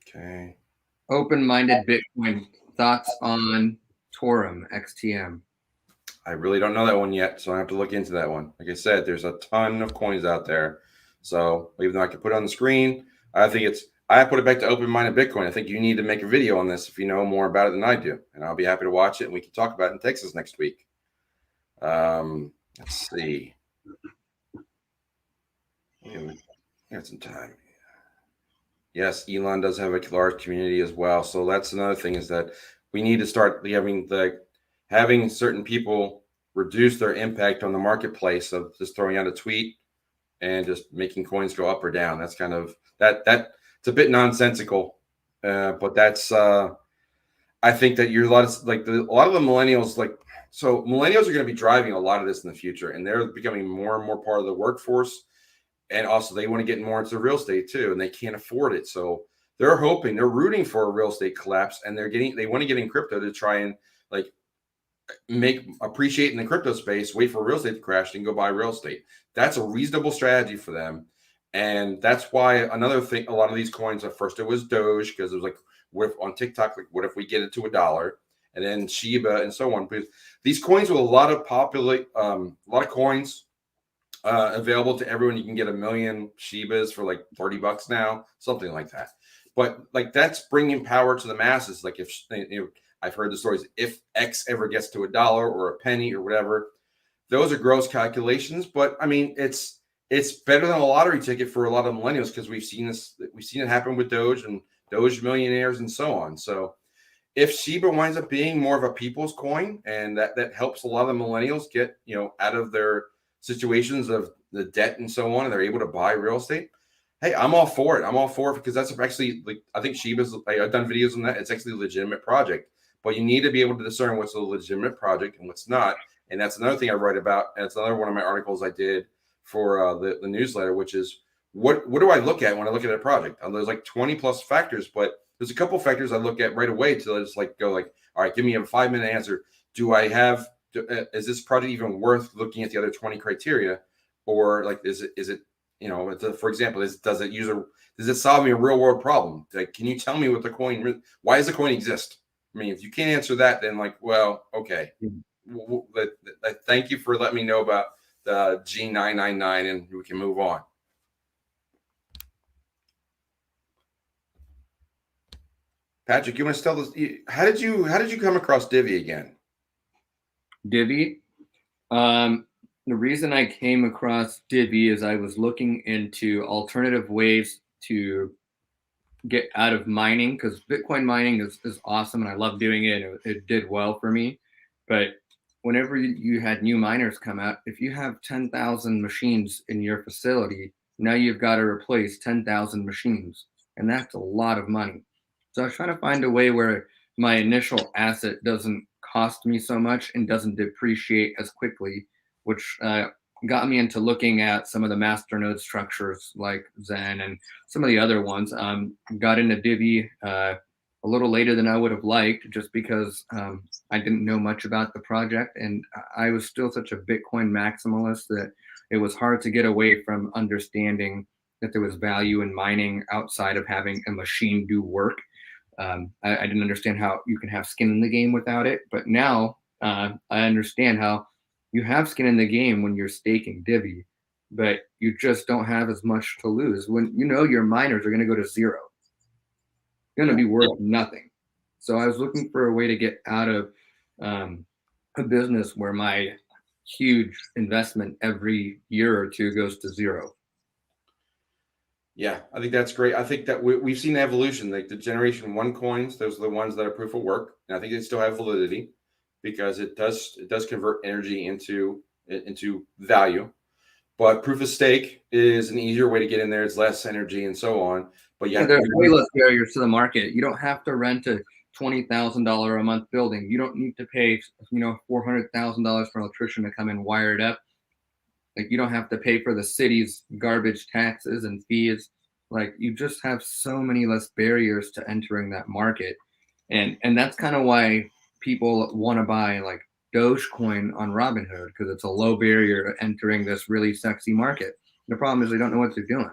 Okay.
Open-minded Bitcoin thoughts on Torum XTM.
I really don't know that one yet, so I have to look into that one. Like I said, there's a ton of coins out there. So even though I can put it on the screen, I put it back to open-minded Bitcoin. I think you need to make a video on this if you know more about it than I do, and I'll be happy to watch it and we can talk about it in Texas next week. Let's see. We got some time. Yes, Elon does have a large community as well. So that's another thing, is that we need to start having certain people reduce their impact on the marketplace of just throwing out a tweet and just making coins go up or down. That's kind of it's a bit nonsensical, but that's I think that a lot of the millennials so millennials are going to be driving a lot of this in the future, and they're becoming more and more part of the workforce. And also they want to get more into real estate too, and they can't afford it. So they're rooting for a real estate collapse, and they want to get in crypto to try and appreciate in the crypto space, wait for real estate to crash and go buy real estate. That's a reasonable strategy for them. And that's why another thing, a lot of these coins, at first it was Doge, because it was on TikTok, what if we get it to $1? And then Shiba and so on. Because these coins with a lot of coins available to everyone. You can get 1 million Shibas for $30 now, something like that. But that's bringing power to the masses. I've heard the stories, if X ever gets to $1 or a penny or whatever, those are gross calculations. But I mean, it's better than a lottery ticket for a lot of millennials, because we've seen it happen with Doge and Doge millionaires and so on. So if Shiba winds up being more of a people's coin, and that helps a lot of the millennials get out of their situations of the debt and so on, and they're able to buy real estate, hey, I'm all for it. I'm all for it, because that's actually, I think Shiba's, I've done videos on that. It's actually a legitimate project, but you need to be able to discern what's a legitimate project and what's not. And that's another thing I write about. And it's another one of my articles I did for the newsletter, which is what do I look at when I look at a project? There's 20 plus factors, but there's a couple factors I look at right away to just all right, give me a 5-minute answer. Is this project even worth looking at the other 20 criteria? Or is it, for example, does it solve me a real world problem? Can you tell me what why does the coin exist? I mean, if you can't answer that, then well, okay. Thank you for letting me know about the G999, and we can move on. Patrick, you want to tell us, how did you come across Divi again?
Divi? The reason I came across Divi is I was looking into alternative ways to get out of mining, because Bitcoin mining is awesome and I love doing it. It did well for me. But whenever you had new miners come out, if you have 10,000 machines in your facility, now you've got to replace 10,000 machines. And that's a lot of money. So I was trying to find a way where my initial asset doesn't cost me so much and doesn't depreciate as quickly, which got me into looking at some of the masternode structures like Zen and some of the other ones. Got into Divi a little later than I would have liked, just because I didn't know much about the project, and I was still such a Bitcoin maximalist that it was hard to get away from understanding that there was value in mining outside of having a machine do work. I didn't understand how you can have skin in the game without it, but now I understand how you have skin in the game when you're staking Divi, but you just don't have as much to lose. When you know your miners are going to go to zero, going to be worth nothing. So I was looking for a way to get out of a business where my huge investment every year or two goes to zero.
Yeah, I think that's great. I think that we've seen evolution, like the generation one coins. Those are the ones that are proof of work, and I think they still have validity because it does convert energy into value. But proof of stake is an easier way to get in there. It's less energy and so on. But
Yeah,
yeah,
there's way less barriers to the market. You don't have to rent a $20,000 a month building. You don't need to pay, $400,000 for an electrician to come and wire it up. Like you don't have to pay for the city's garbage taxes and fees. Like you just have so many less barriers to entering that market. And that's kind of why people want to buy like Dogecoin on Robinhood, because it's a low barrier to entering this really sexy market. The problem is they don't know what they're doing.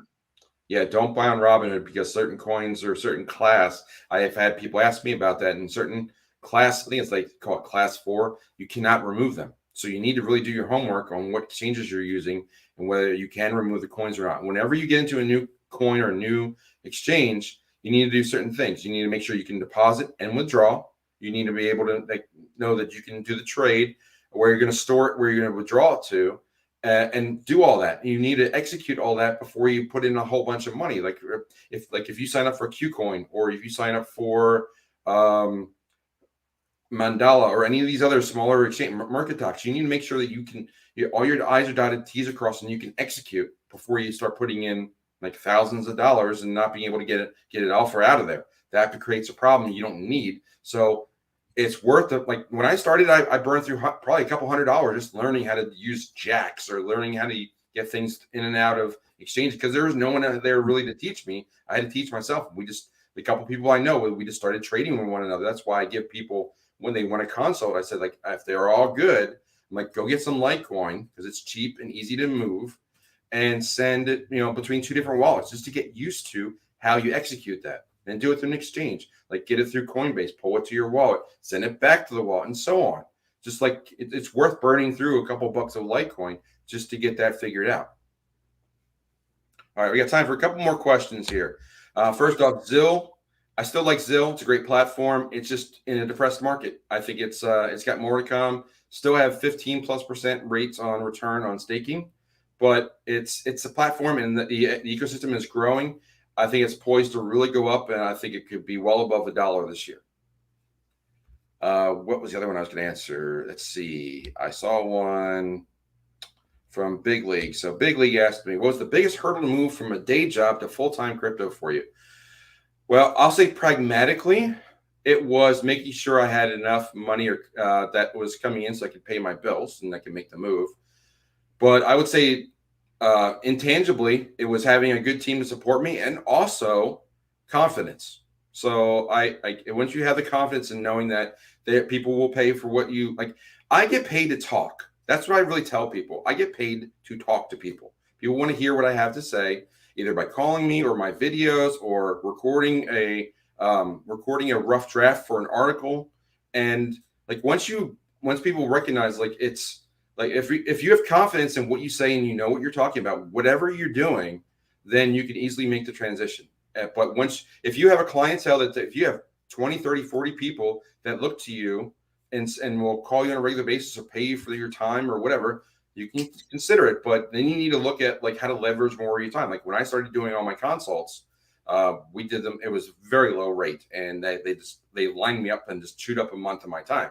yeah, don't buy on Robinhood because certain coins or certain class. I have had people ask me about that. In certain class, I think it's like call it class 4. You cannot remove them. So you need to really do your homework on what exchanges you're using and whether you can remove the coins or not. Whenever you get into a new coin or a new exchange, you need to do certain things. You need to make sure you can deposit and withdraw. You need to be able to know that you can do the trade, where you're going to store it, where you're going to withdraw it to, and do all that. You need to execute all that before you put in a whole bunch of money. Like if you sign up for Qcoin or if you sign up for Mandala or any of these other smaller exchange market talks, you need to make sure that all your I's are dotted, T's are crossed, and you can execute before you start putting in like thousands of dollars and not being able to get it off or out of there. That creates a problem you don't need. So it's worth it. Like when I started, I burned through probably a couple $100 just learning how to use jacks or learning how to get things in and out of exchange because there was no one there really to teach me. I had to teach myself. The couple people I know, we just started trading with one another. That's why I give people, when they want a consult, I said, like, if they're all good, I'm like, go get some Litecoin because it's cheap and easy to move and send it, between 2 different wallets just to get used to how you execute that. And do it through an exchange, like get it through Coinbase, pull it to your wallet, send it back to the wallet, and so on. Just like it's worth burning through a couple bucks of Litecoin just to get that figured out. All right, we got time for a couple more questions here. First off, Zill. I still like Zill. It's a great platform. It's just in a depressed market. I think it's got more to come. Still have 15+% rates on return on staking, but it's a platform and the ecosystem is growing. I think it's poised to really go up, and I think it could be well above $1 this year. What was the other one I was going to answer? Let's see. I saw one from Big League. So Big League asked me, what was the biggest hurdle to move from a day job to full-time crypto for you? Well, I'll say pragmatically, it was making sure I had enough money that was coming in so I could pay my bills and I could make the move. But I would say intangibly, it was having a good team to support me and also confidence. So I once you have the confidence in knowing that people will pay for what you like, I get paid to talk. That's what I really tell people. I get paid to talk to people. People want to hear what I have to say, either by calling me or my videos or recording a rough draft for an article. And like once people recognize like it's like if you have confidence in what you say and you know what you're talking about, whatever you're doing, then you can easily make the transition. But if you have a clientele if you have 20, 30, 40 people that look to you and will call you on a regular basis or pay you for your time or whatever, you can consider it. But then you need to look at like how to leverage more of your time. Like when I started doing all my consults, we did them. It was very low rate, and they lined me up and just chewed up a month of my time.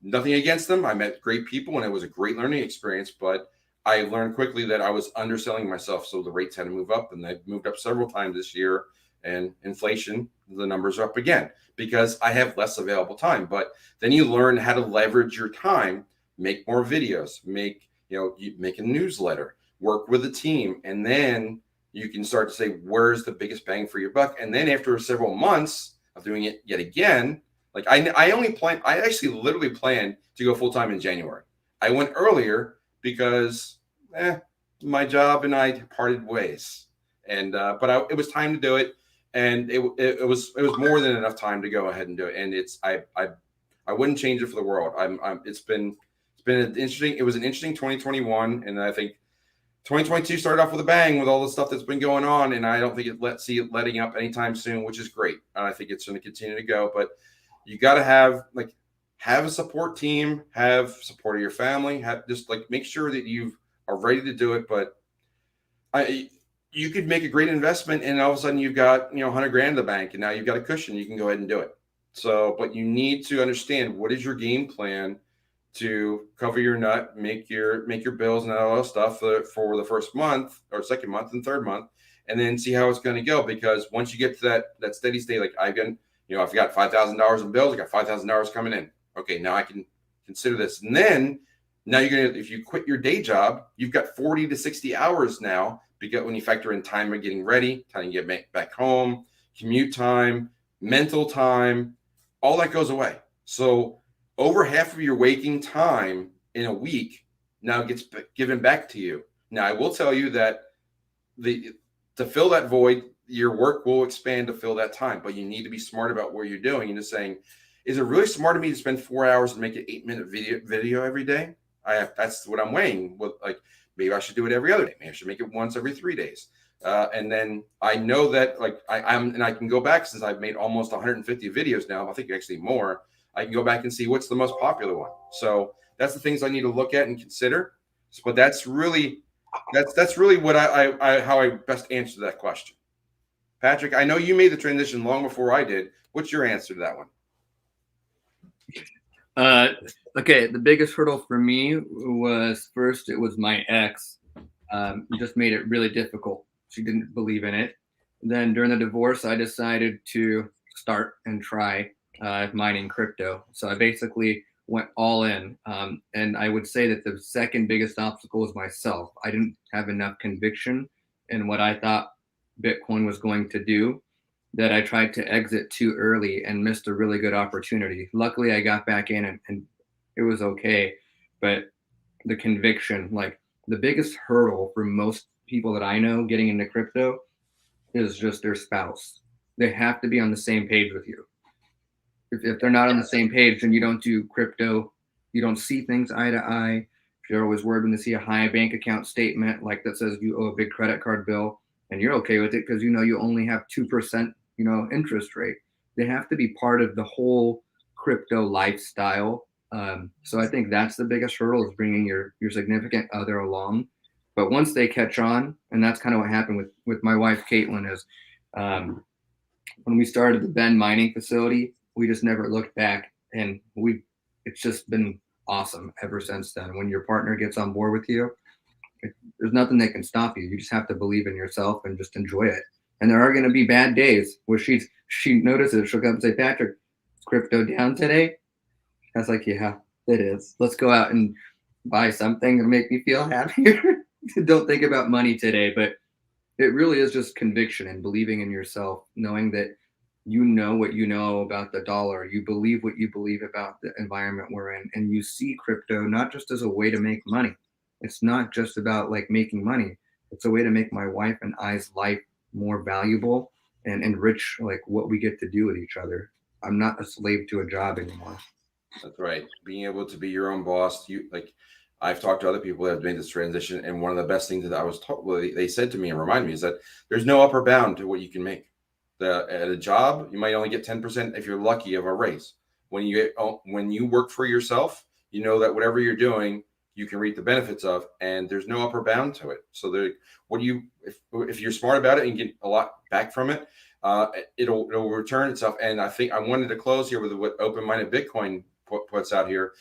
Nothing against them. I met great people, and it was a great learning experience. But I learned quickly that I was underselling myself, so the rates had to move up, and they moved up several times this year. And inflation, the numbers are up again because I have less available time. But then you learn how to leverage your time, make more videos, you make a newsletter, work with a team, and then you can start to say, where's the biggest bang for your buck? And then after several months of doing it yet again, like I actually literally planned to go full-time in January. I went earlier because my job and I parted ways. And, it was time to do it. and it was more than enough time to go ahead and do it. And I wouldn't change it for the world. It's been an interesting. It was an interesting 2021, and I think 2022 started off with a bang with all the stuff that's been going on, and I don't think see it letting up anytime soon, which is great. And I think it's going to continue to go. But you got to have a support team, have support of your family, have just make sure that you are ready to do it. But you could make a great investment, and all of a sudden you've got 100 grand in the bank, and now you've got a cushion. You can go ahead and do it. So, but you need to understand what is your game plan to cover your nut, make your bills and all that stuff for the first month or second month and third month, and then see how it's going to go. Because once you get to that steady state, like I've got $5,000 in bills, I got $5,000 coming in. Okay, now I can consider this. And then now if you quit your day job, you've got 40 to 60 hours now, because when you factor in time of getting ready, time to get back home, commute time, mental time, all that goes away. So over half of your waking time in a week now gets given back to you. Now, I will tell you that to fill that void, your work will expand to fill that time, but you need to be smart about what you're doing and just saying, is it really smart of me to spend 4 hours and make an 8-minute video every day? That's what I'm weighing. Maybe I should do it every other day. Maybe I should make it once every 3 days. And then I know that I can go back, since I've made almost 150 videos now. I think actually more. I can go back and see what's the most popular one. So that's the things I need to look at and consider. But that's really what how I best answer that question. Patrick, I know you made the transition long before I did. What's your answer to that one?
Okay, the biggest hurdle for me was, first, it was my ex. Just made it really difficult. She didn't believe in it. Then during the divorce, I decided to start and try mining crypto. So I basically went all in. And I would say that the second biggest obstacle was myself. I didn't have enough conviction in what I thought Bitcoin was going to do, that I tried to exit too early and missed a really good opportunity. Luckily, I got back in and it was okay. But the conviction, the biggest hurdle for most people that I know getting into crypto is just their spouse. They have to be on the same page with you. If they're not on the same page, then you don't do crypto. You don't see things eye to eye. If you're always worried when you see a high bank account statement that says you owe a big credit card bill, and you're okay with it because you only have 2% interest rate. They have to be part of the whole crypto lifestyle. So I think that's the biggest hurdle, is bringing your significant other along. But once they catch on, and that's kind of what happened with my wife, Caitlin, is when we started the Bend mining facility, we just never looked back, and it's just been awesome ever since then. When your partner gets on board with you, there's nothing that can stop you. You just have to believe in yourself and just enjoy it. And there are going to be bad days where she notices. She'll come and say, "Patrick, is crypto down today?" I was like, "Yeah, it is. Let's go out and buy something to make me feel happier." Don't think about money today. But it really is just conviction and believing in yourself, knowing that you know what you know about the dollar. You believe what you believe about the environment we're in. And you see crypto not just as a way to make money. It's not just about making money. It's a way to make my wife and I's life more valuable and enrich what we get to do with each other. I'm not a slave to a job anymore.
That's right. Being able to be your own boss. I've talked to other people that have made this transition, and one of the best things that I was taught, they said to me and reminded me, is that there's no upper bound to what you can make. At a job, you might only get 10% if you're lucky of a raise. When you work for yourself, you know that whatever you're doing, you can reap the benefits of, and there's no upper bound to it. So if you're smart about it and get a lot back from it, it'll return itself. And I think I wanted to close here with what Open Minded Bitcoin puts out here.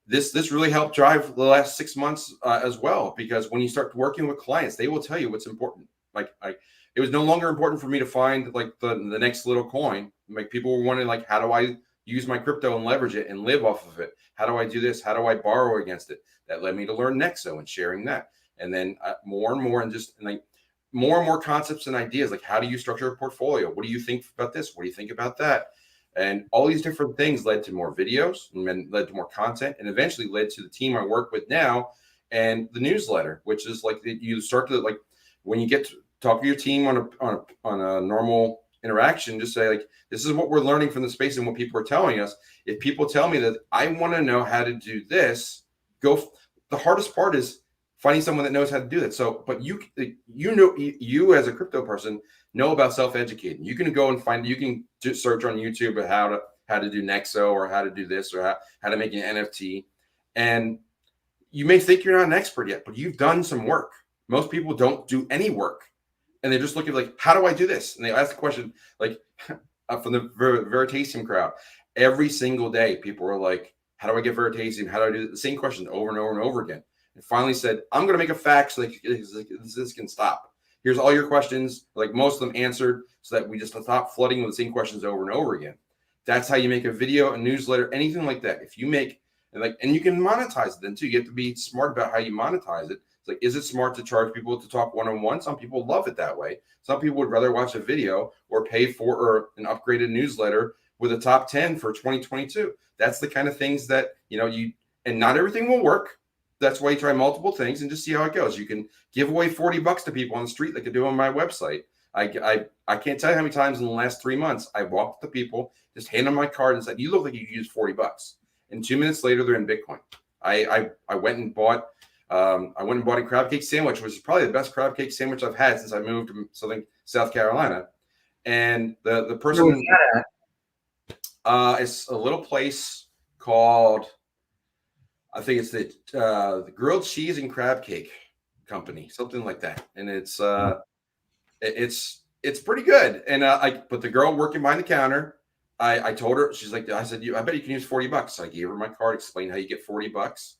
This really helped drive the last 6 months as well, because when you start working with clients, they will tell you what's important. It was no longer important for me to find the next little coin. People were wondering how do I use my crypto and leverage it and live off of it? How do I do this? How do I borrow against it? That led me to learn Nexo and sharing that. And then more and more, more and more concepts and ideas, how do you structure a portfolio? What do you think about this? What do you think about that? And all these different things led to more videos, and then led to more content, and eventually led to the team I work with now and the newsletter, which is you start to when you get to talk to your team on a normal interaction, just say like, this is what we're learning from the space and what people are telling us. If people tell me that I want to know how to do this, the hardest part is finding someone that knows how to do that. So, but you as a crypto person know about self-educating. You can go and you can just search on YouTube how to do Nexo or how to do this or how to make an NFT. And you may think you're not an expert yet, but you've done some work. Most people don't do any work. And they're just looking like, how do I do this? And they ask the question, like from the Veritasium crowd, every single day, people are like, how do I get Veritasium? How do I do the same question over and over and over again? And finally said, I'm going to make a fax so this can stop. Here's all your questions. Like most of them answered so that we just stop flooding with the same questions over and over again. That's how you make a video, a newsletter, anything like that. If you make and you can monetize it then too. You have to be smart about how you monetize it. It's like, is it smart to charge people to talk one-on-one? Some people love it that way. Some people would rather watch a video or pay for an upgraded newsletter with a top 10 for 2022. That's the kind of things that, and not everything will work. That's why you try multiple things and just see how it goes. You can give away $40 to people on the street like I do on my website. I can't tell you how many times in the last 3 months I walked up to people, just hand them my card and said, you look like you used $40. And 2 minutes later, they're in Bitcoin. I went and bought a crab cake sandwich, which is probably the best crab cake sandwich I've had since I moved to South Carolina. And the person, it's a little place called, I think it's the Grilled Cheese and Crab Cake Company, something like that. And it's pretty good. And but the girl working behind the counter, I told her, she's like, I said, I bet you can use $40. So I gave her my card, explained how you get $40.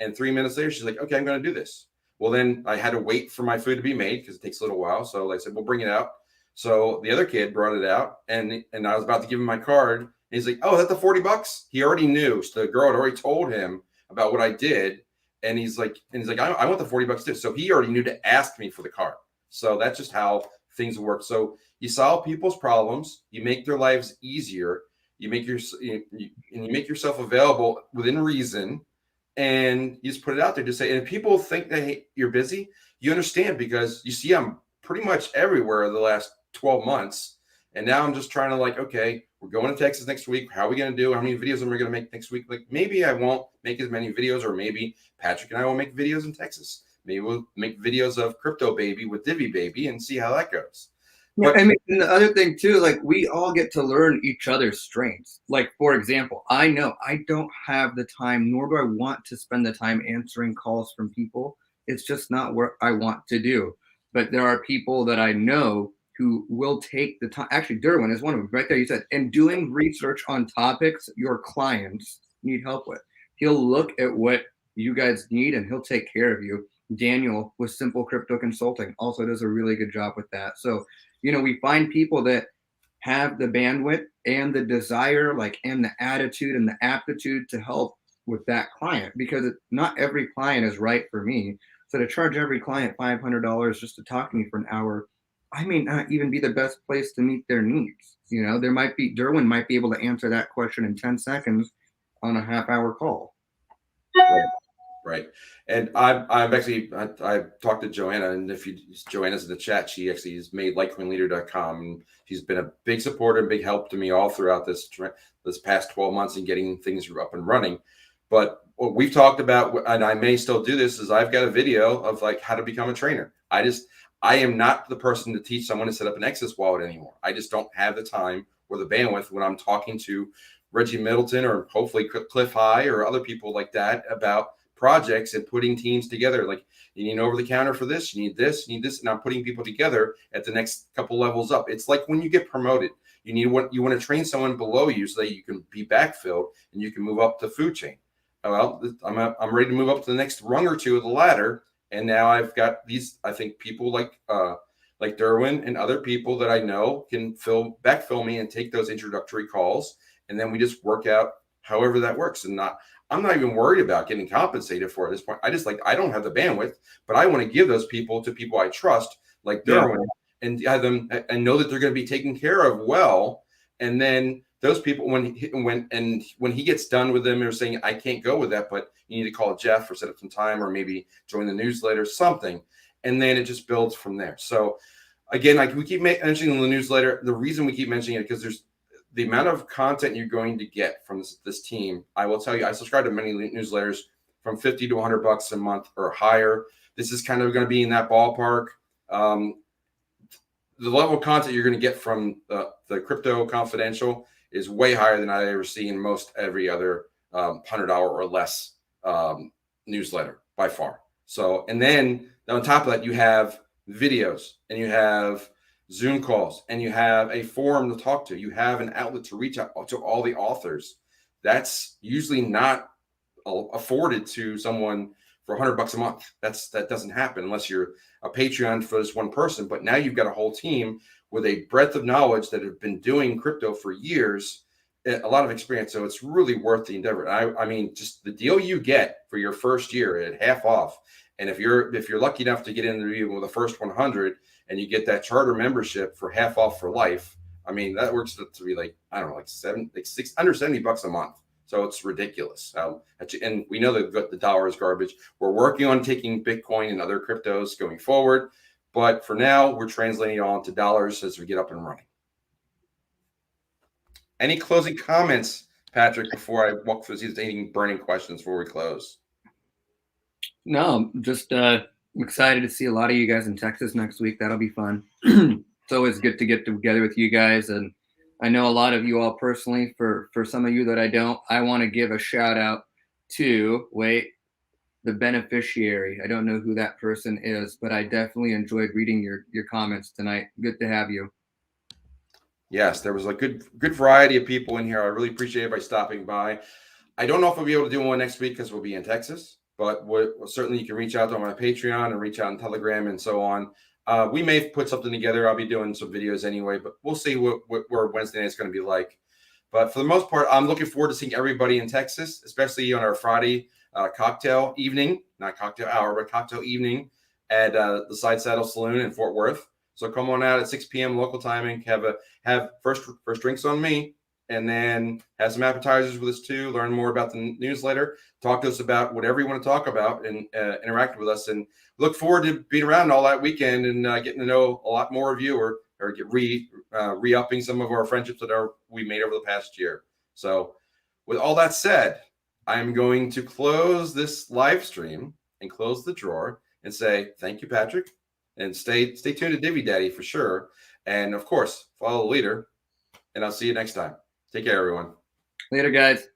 And 3 minutes later, she's like, okay, I'm going to do this. Well, then I had to wait for my food to be made because it takes a little while. So I said, we'll bring it out. So the other kid brought it out and I was about to give him my card. And he's like, oh, is that the $40? He already knew. So the girl had already told him about what I did. And he's like, I want the $40 too. So he already knew to ask me for the card. So that's just how things work. So you solve people's problems, you make their lives easier, you make yourself available within reason, and you just put it out there to say, and if people think that you're busy, you understand because you see I'm pretty much everywhere the last 12 months. And now I'm just trying to like, okay, we're going to Texas next week. How are we going to do? How many videos am I going to make next week? Like maybe I won't make as many videos, or maybe Patrick and I will make videos in Texas. Maybe we'll make videos of Crypto Baby with DiviDaddy and see how that goes.
Yeah, I mean, and the other thing too, like we all get to learn each other's strengths. Like, for example, I know I don't have the time, nor do I want to spend the time answering calls from people. It's just not what I want to do. But there are people that I know who will take the time. Actually, Derwin is one of them right there. You said, and doing research on topics your clients need help with. He'll look at what you guys need and he'll take care of you. Daniel with Simple Crypto Consulting also does a really good job with that. So, we find people that have the bandwidth and the desire, and the attitude and the aptitude to help with that client, because not every client is right for me. So to charge every client $500 just to talk to me for an hour, I may not even be the best place to meet their needs. Derwin might be able to answer that question in 10 seconds on a half-hour call.
Right. And I've talked to Joanna, and Joanna's in the chat, she actually has made litecoinleader.com, and she's been a big supporter and big help to me all throughout this past 12 months in getting things up and running. But what we've talked about, and I may still do this, is I've got a video of how to become a trainer. I am not the person to teach someone to set up an Access wallet anymore. I just don't have the time or the bandwidth when I'm talking to Reggie Middleton or hopefully Cliff High or other people like that about projects and putting teams together. Like, you need an over the counter for this, you need this, and I'm putting people together at the next couple levels up. It's like when you get promoted, you want to train someone below you so that you can be backfilled and you can move up the food chain. Well, I'm ready to move up to the next rung or two of the ladder, and now I've got these, I think, people like Derwin and other people that I know can backfill me and take those introductory calls, and then we just work out however that works. And I'm not even worried about getting compensated for it at this point. I don't have the bandwidth, but I want to give those people to people I trust, like Derwin, and have them and know that they're going to be taken care of well. And then those people, when he gets done with them, they're saying, I can't go with that, but you need to call Jeff or set up some time, or maybe join the newsletter, something. And then it just builds from there. So again, like we keep mentioning in the newsletter, the reason we keep mentioning it because there's the amount of content you're going to get from this team. I will tell you, I subscribe to many newsletters from 50 to 100 bucks a month or higher. This is kind of going to be in that ballpark. The level of content you're going to get from the Crypto Confidential is way higher than I ever see in most every other $100 or less newsletter by far. So, and then on top of that, you have videos and you have Zoom calls and you have a forum to talk to. You have an outlet to reach out to all the authors. That's usually not afforded to someone for 100 bucks a month. That doesn't happen unless you're a Patreon for this one person. But now you've got a whole team with a breadth of knowledge that have been doing crypto for years, a lot of experience. So it's really worth the endeavor. I mean, just the deal you get for your first year at half off. And if you're lucky enough to get in with the first 100 and you get that charter membership for half off for life, I mean, that works to be like, I don't know, like under 70 bucks a month. So it's ridiculous. And we know that the dollar is garbage. We're working on taking Bitcoin and other cryptos going forward. But for now, we're translating it all into dollars as we get up and running. Any closing comments, Patrick, before I walk through any burning questions before we close?
No, just excited to see a lot of you guys in Texas next week. That'll be fun. It's always good to get together with you guys. And I know a lot of you all personally. For some of you that I don't, I want to give a shout out to, the beneficiary. I don't know who that person is, but I definitely enjoyed reading your comments tonight. Good to have you.
Yes, there was a good variety of people in here. I really appreciate everybody stopping by. I don't know if we'll be able to do one next week because we'll be in Texas, but certainly you can reach out to my Patreon and reach out on Telegram and so on. We may put something together. I'll be doing some videos anyway, but we'll see where Wednesday night is going to be like. But for the most part, I'm looking forward to seeing everybody in Texas, especially on our Friday cocktail evening, not cocktail hour, but cocktail evening at the Side Saddle Saloon in Fort Worth. So come on out at 6 p.m. local timing. Have first drinks on me, and then have some appetizers with us too. Learn more about the newsletter. Talk to us about whatever you want to talk about, and interact with us. And look forward to being around all that weekend and getting to know a lot more of you, or get re-upping some of our friendships that we made over the past year. So, with all that said, I'm going to close this live stream and close the drawer and say thank you, Patrick. And stay tuned to DiviDaddy for sure. And of course, follow the leader. And I'll see you next time. Take care, everyone.
Later, guys.